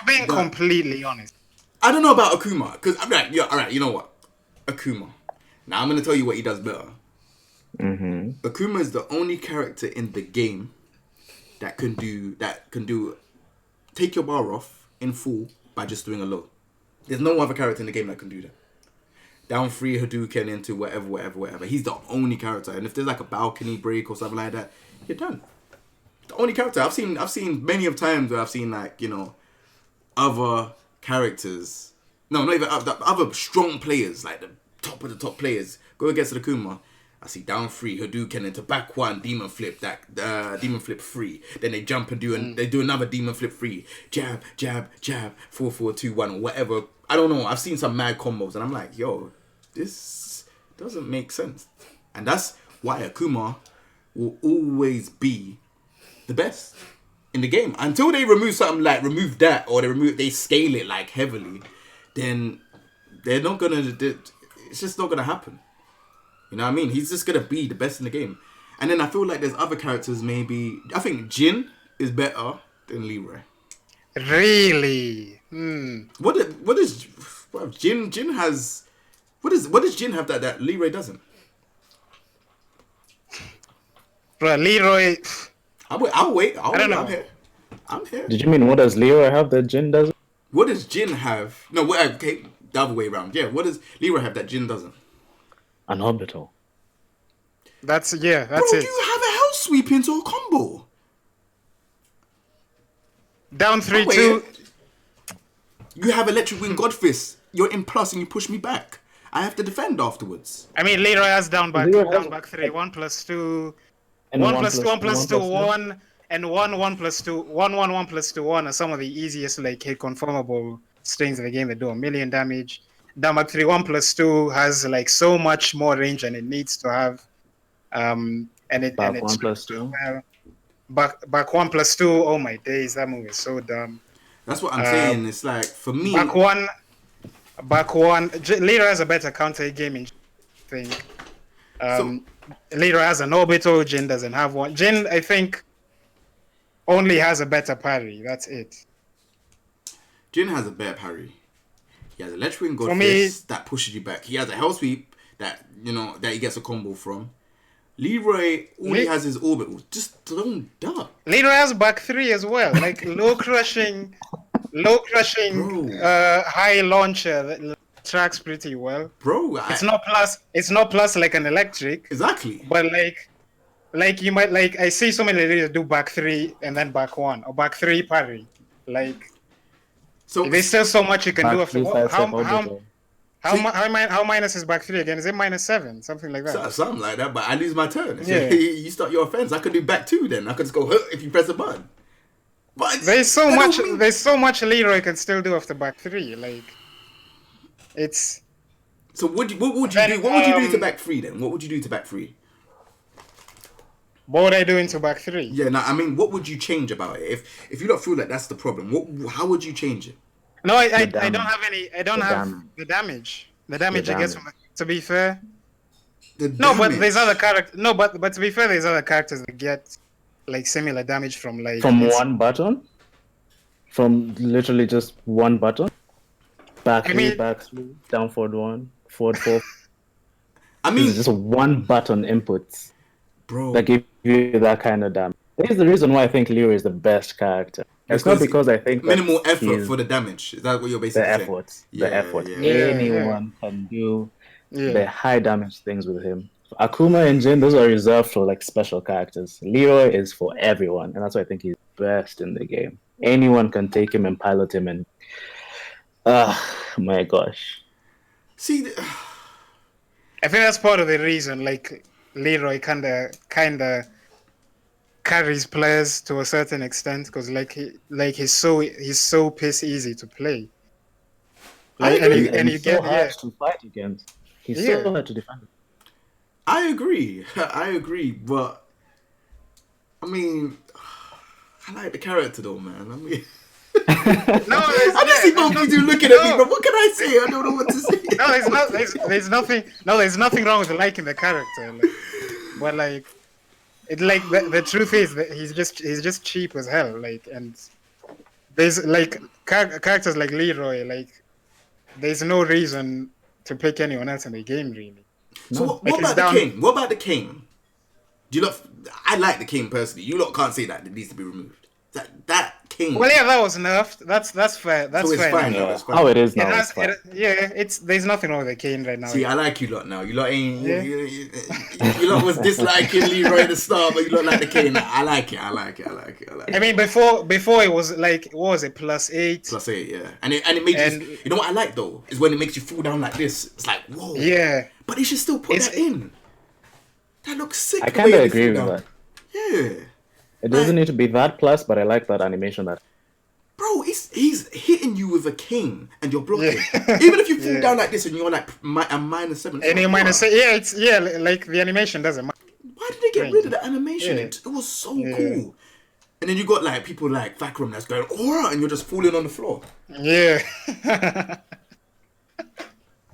being completely honest, I don't know about Akuma because all right, you know what, Akuma. Now I'm gonna tell you what he does better. Mm-hmm. Akuma is the only character in the game that can do take your bar off in full by just doing a low. There's no other character in the game that can do that. Down 3 Hadouken into whatever. He's the only character, and if there's like a balcony break or something like that, you're done. The only character I've seen many of times where I've seen like other characters. No, not even other strong players like the top of the top players go against the Akuma. I see down 3 Hadouken into back 1 demon flip demon flip 3. Then they jump and they do another demon flip 3. Jab 4-4-2-1 or whatever. I don't know. I've seen some mad combos and I'm like, yo, this doesn't make sense. And that's why Akuma will always be the best in the game until they remove something like remove that or they scale it like heavily. Then they're not gonna. It's just not gonna happen. You know what I mean? He's just gonna be the best in the game. And then I feel like there's other characters maybe. I think Jin is better than Leroy. Really? What does Jin has? What does Jin have that Leroy doesn't? Bro, Leroy. I'll wait. I don't know. I'm here. Did you mean what does Leroy have that Jin doesn't? What does Jin have? No, okay, the other way around. Yeah, what does Leroy have that Jin doesn't? An orbital. That's Bro, it. you have a hell sweep into a combo. Down 3-2. You have electric wing God fist. You're in plus and you push me back. I have to defend afterwards. I mean, Leroy has down back Leroy has- 3, 1+2, And 1+2, 1+2, 1+2, 1+2. 1, and 1+2, 1, 1+2, 1 are some of the easiest like hit conformable strings in the game that do a million damage. Down back 3, 1+2 has like so much more range than it needs to have. And it Back and it 1+2. well. Back 1+2, oh my days, that move is so dumb. That's what I'm saying. It's like, for me... Back one, Leroy has a better counter game in think. Leroy has an orbital, Jin doesn't have one. Jin, I think, only has a better parry. That's it. Jin has a better parry. He has a Ledge Wing God For me- Fist that pushes you back. He has a Hell Sweep that, that he gets a combo from. Leroy, all he has is orbital. Just don't duck. Leroy has back 3 as well. Like low crushing, high launcher that tracks pretty well. Bro, It's not plus like an electric. Exactly. But like you might like I see so many ladies do back 3 and then back 1 or back 3 parry. Like So there's still so much you can do Back after. 3 sidestep orbital. How minus is back 3 again? Is it -7? Something like that. something like that, but I lose my turn. If Yeah. you start your offense, I could do back 2 then. I could just go if you press a button. But There's so that much. don't mean- There's so much Leroy can still do after back 3. Like it's. So what would you Then, do? What would you do to back 3 then? What would you do to back 3? What would I do into back 3? Yeah, no, I mean, what would you change about it? If you don't feel like that's the problem, how would you change it? No, I don't damage. have any. I don't The have damage. the damage. The damage The I guess. damage. To be fair, The no, but damage. there's other characters. No, but to be fair, there's other characters that get like similar damage from like From one button? From literally just one button? Back 3, back 3, down forward 1, forward 4. I This mean, is just one button inputs bro, that give you that kind of damage. This is the reason why I think Leroy is the best character. It's not because I think that minimal effort he's for the damage. Is that what you're basically the saying? effort. Yeah, The effort. yeah. Yeah, Anyone can do Yeah. the high damage things with him. Akuma and Jin, those are reserved for like special characters. Leroy is for everyone, and that's why I think he's best in the game. Anyone can take him and pilot him, and my gosh. See, I think that's part of the reason. Like Leroy kinda carries players to a certain extent because he's so piss easy to play. Like, agree. and you he's get so hard to fight against. He's Yeah. so hard to defend. I agree. I agree, but I mean, I like the character though, man. I mean, No, I just see both of you looking at me, but what can I say? I don't know what to say. there's nothing wrong with liking the character, like, but like, it like the truth is that he's just cheap as hell, like, and there's like characters like Leroy, like, there's no reason to pick anyone else in the game really. So what Like, about it's the down- king? What about the king? Do you lot? I like the king personally. You lot can't say that it needs to be removed. That king. Well, yeah, that was nerfed. That's fair. That's so it's fair. fine. enough. Now, it's fine. How it is now. It It's fine. it's there's nothing wrong with the Kane right now. See, I like you lot now. You lot ain't. Yeah. You lot was disliking Leroy at the start, but you lot like the king. I like it. I like it. I mean, before it was like, what was it, +8? +8, yeah. And it made And- you. You know what I like though is when it makes you fall down like this. It's like whoa. Yeah. But they should still put It's- that in. That looks sick. I the kind way of they agree fall with down. that. Yeah. It doesn't need to be that plus, but I like that animation. That Bro, he's hitting you with a king and you're blocking. Yeah. Even if you fall Yeah. down like this and you're like a -7. And you it's minus like, it, yeah, like the animation doesn't matter. why did they get rid of the animation? Yeah. It was so Yeah. cool. And then you got like people like Vakram that's going, aura, and you're just falling on the floor. Yeah.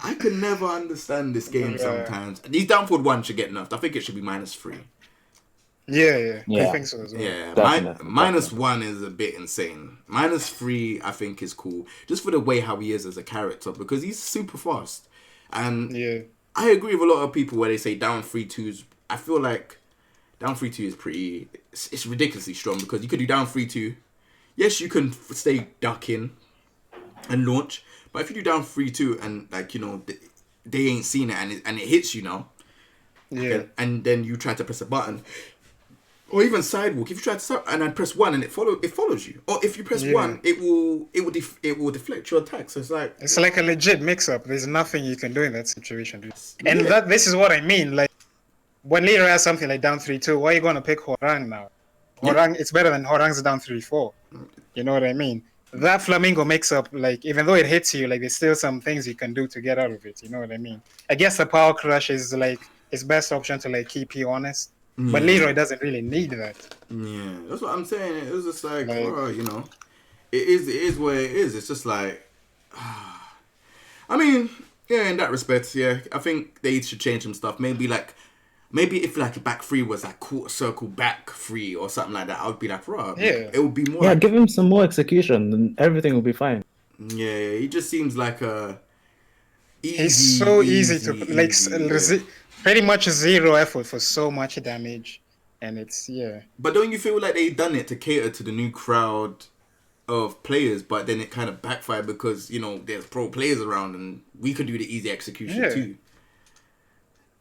I could never understand this game Yeah. sometimes. These downforward ones should get nerfed. I think it should be -3. yeah. I Yeah. think so as well. Yeah, Definitely, -1 is a bit insane. -3, I think, is cool. Just for the way how he is as a character, because he's super fast. And Yeah. I agree with a lot of people where they say down 3-2s. I feel like down 3-2 is pretty. It's ridiculously strong because you could do down 3-2. Yes, you can stay ducking and launch, but if you do down 3-2 and like they ain't seen it and it hits you now, Yeah. and then you try to press a button, Or even sidewalk. If you try to and I press one and it follows you. Or if you press one, it will deflect your attack. So it's like a legit mix-up. There's nothing you can do in that situation. And this is what I mean. Like when Leroy has something like down 3-2, why are you going to pick Horang now? Horang, it's better than Horang's down 3-4. You know what I mean? That Flamingo mix-up, like even though it hits you, like there's still some things you can do to get out of it. You know what I mean? I guess the power crush is like his best option to like keep you honest. But Leroy doesn't really need that. Yeah, that's what I'm saying. It was just like you know, it is what it is. It's just like, I mean, yeah, in that respect, yeah, I think they should change some stuff. Maybe if like back three was like quarter circle back three or something like that, I would be like, bro, it would be more. Yeah, give him some more execution, and everything will be fine. Yeah, he just seems like he's so easy to like. Pretty much zero effort for so much damage, and it's But don't you feel like they done it to cater to the new crowd of players, but then it kind of backfired because you know there's pro players around and we could do the easy execution too.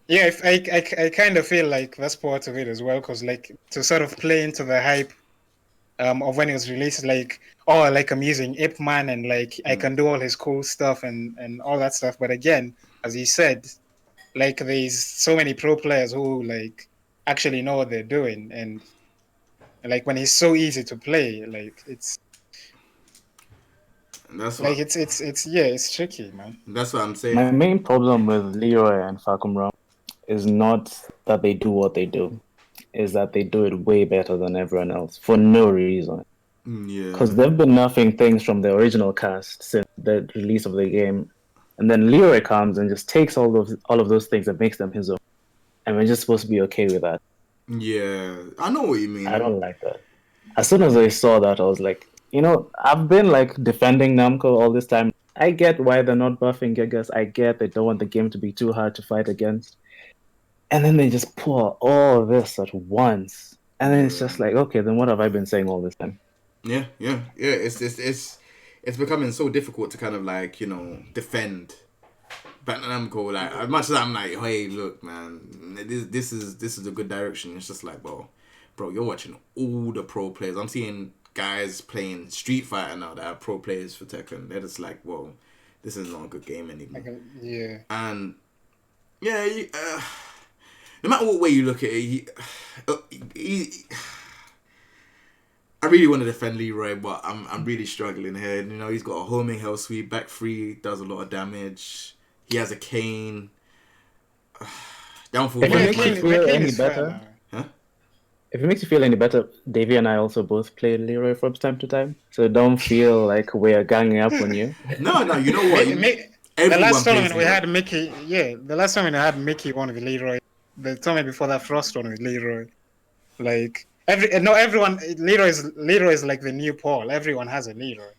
Yeah, I kind of feel like that's part of it as well, because like to sort of play into the hype of when it was released, like like I'm using Ip Man and like I can do all his cool stuff and all that stuff, but again, as you said. Like there's so many pro players who like actually know what they're doing, and like when he's so easy to play, like it's it's tricky, man. That's what I'm saying. My main problem with Leroy and Falcon Brown is not that they do what they do, is that they do it way better than everyone else for no reason. Yeah. Because they've been nerfing things from the original cast since the release of the game. And then Leroy comes and just takes all of those things and makes them his own. And we're just supposed to be okay with that. Yeah, I know what you mean. I don't like that. As soon as I saw that, I was like, you know, I've been like defending Namco all this time. I get why they're not buffing Gigas. I get they don't want the game to be too hard to fight against. And then they just pour all this at once. And then it's just like, okay, then what have I been saying all this time? Yeah. It's becoming so difficult to kind of like, you know, defend Bandai Namco. Like as much as I'm like, hey, look, man, this is a good direction. It's just like, bro, you're watching all the pro players. I'm seeing guys playing Street Fighter now that are pro players for Tekken. They're just like, whoa, this is not a good game anymore. And no matter what way you look at it, I really want to defend Leroy, but I'm really struggling here. You know, he's got a homing hell sweep, back three, does a lot of damage. He has a cane. Downfall. If it makes you feel any better, if it makes you feel any better, Davey and I also both play Leroy from time to time, so don't feel like we're ganging up on you. No, you know what? The last tournament we had Mickey, the last time we had Mickey won with Leroy. The tournament before that, Frost won with Leroy. Like. Everyone. Leroy is like the new Paul. Everyone has a Leroy.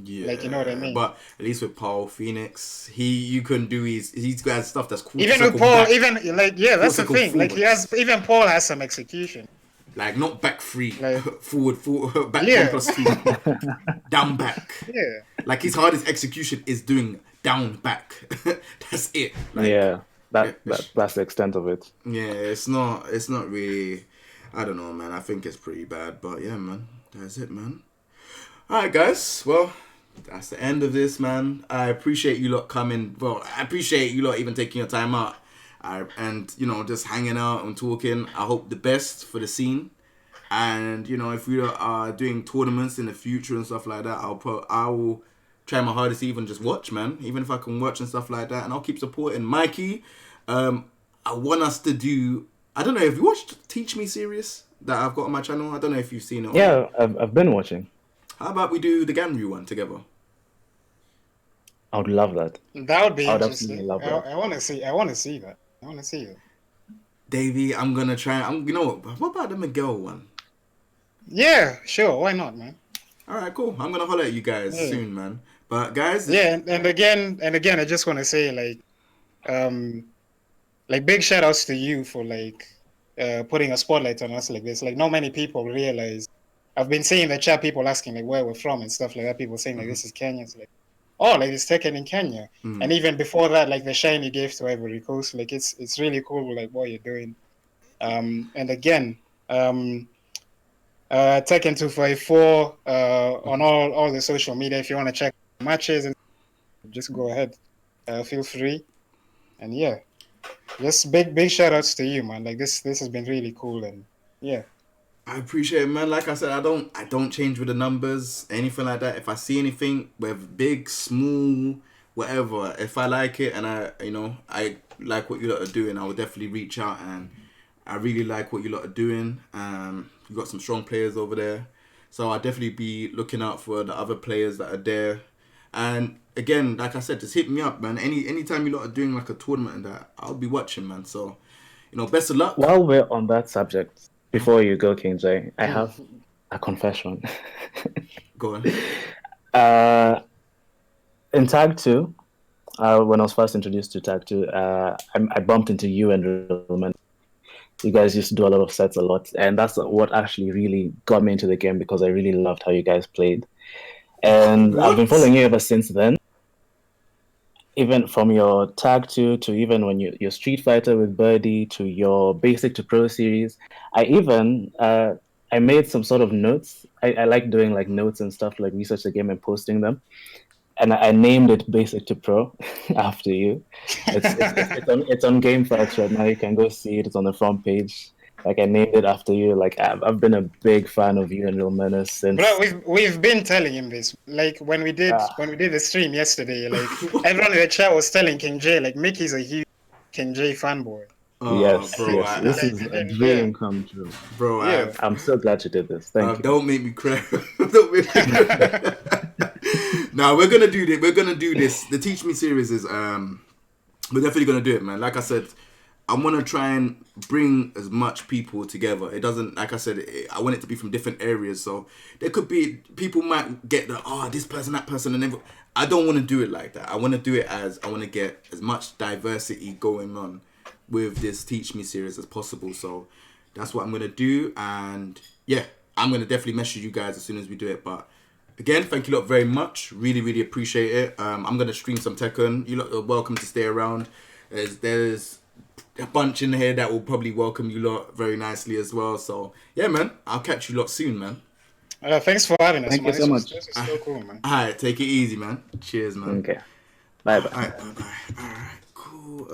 Yeah, like you know what I mean. But at least with Paul Phoenix, you can do he's got stuff that's cool. Even with Paul, that's the thing. Like Paul has some execution. Like not back three, like, forward, back 1+2, down back. Yeah. Like his hardest execution is doing down back. That's it. Like, that's the extent of it. Yeah, it's not really. I don't know, man. I think it's pretty bad. But yeah, man. That's it, man. Alright, guys. Well, that's the end of this, man. I appreciate you lot coming. Well, I appreciate you lot even taking your time out. And, you know, just hanging out and talking. I hope the best for the scene. And, you know, if we are doing tournaments in the future and stuff like that, I will try my hardest to even just watch, man. Even if I can watch and stuff like that. And I'll keep supporting Mikey. I want us to do... I don't know if you watched Teach Me series that I've got on my channel. I don't know if you've seen it. Yeah, I've been watching. How about we do the Ganryu one together? I would love that. That would be interesting. I want to see that. I want to see it. Davey, I'm gonna try. You know what about the Miguel one? Yeah, sure. Why not, man? All right, cool. I'm gonna holler at you guys soon, man. But guys, and again, I just want to say like big shout outs to you for like putting a spotlight on us like this. Like not many people realize. I've been seeing the chat people asking like where we're from and stuff like that. People saying like this is Kenya. It's like, oh, like it's Tekken in Kenya. And even before that, like the shine you gave to Ivory Coast, like it's really cool like what you're doing. And again, Tekken 254 on all the social media. If you want to check matches, and just go ahead. Feel free. And yeah, just big shout outs to you, man. Like this has been really cool, and yeah. I appreciate it, man. Like I said, I don't change with the numbers, anything like that. If I see anything, whether big, small, whatever, if I like it and I like what you lot are doing, I will definitely reach out, and I really like what you lot are doing. You got some strong players over there, so I'll definitely be looking out for the other players that are there. And again, like I said, just hit me up, man. Anytime you lot are doing like a tournament and that, I'll be watching, man. So, best of luck. While we're on that subject, before you go, King J, I have a confession. Go on. In Tag 2, when I was first introduced to Tag 2, I bumped into you and Roman. You guys used to do a lot of sets a lot, and that's what actually really got me into the game, because I really loved how you guys played. And I've been following you ever since then. Even from your Tag 2 to even when your Street Fighter with Birdie to your Basic to Pro series. I made some sort of notes. I like doing like notes and stuff, like research the game and posting them. And I named it Basic to Pro after you. It's on GameFAQs right now. You can go see it. It's on the front page. Like, I named it after you. Like, I've been a big fan of you and Real Menace since. Bro, we've been telling him this. Like when we did the stream yesterday, like everyone in the chat was telling King J, like Mickey's a huge King J fanboy. Yes, bro, yes. This is a dream come true. Bro, Yeah. I'm so glad you did this. Thank you. Don't make me cry. Don't make me cry. Now we're gonna do this. We're gonna do this. The Teach Me series is we're definitely gonna do it, man. Like I said, I want to try and bring as much people together. It doesn't, like I said, I want it to be from different areas. So there could be, people might get this person, that person, and I don't want to do it like that. I want to do it as, I want to get as much diversity going on with this Teach Me series as possible. So that's what I'm going to do. And yeah, I'm going to definitely message you guys as soon as we do it. But again, thank you lot very much. Really, really appreciate it. I'm going to stream some Tekken. You lot are welcome to stay around. There's a bunch in here that will probably welcome you lot very nicely as well. So yeah, man, I'll catch you lot soon, man. Thanks for having us. Thank you so much. This is so cool, man. Alright, take it easy, man. Cheers, man. Okay. Bye bye. Alright, bye bye. Alright, cool.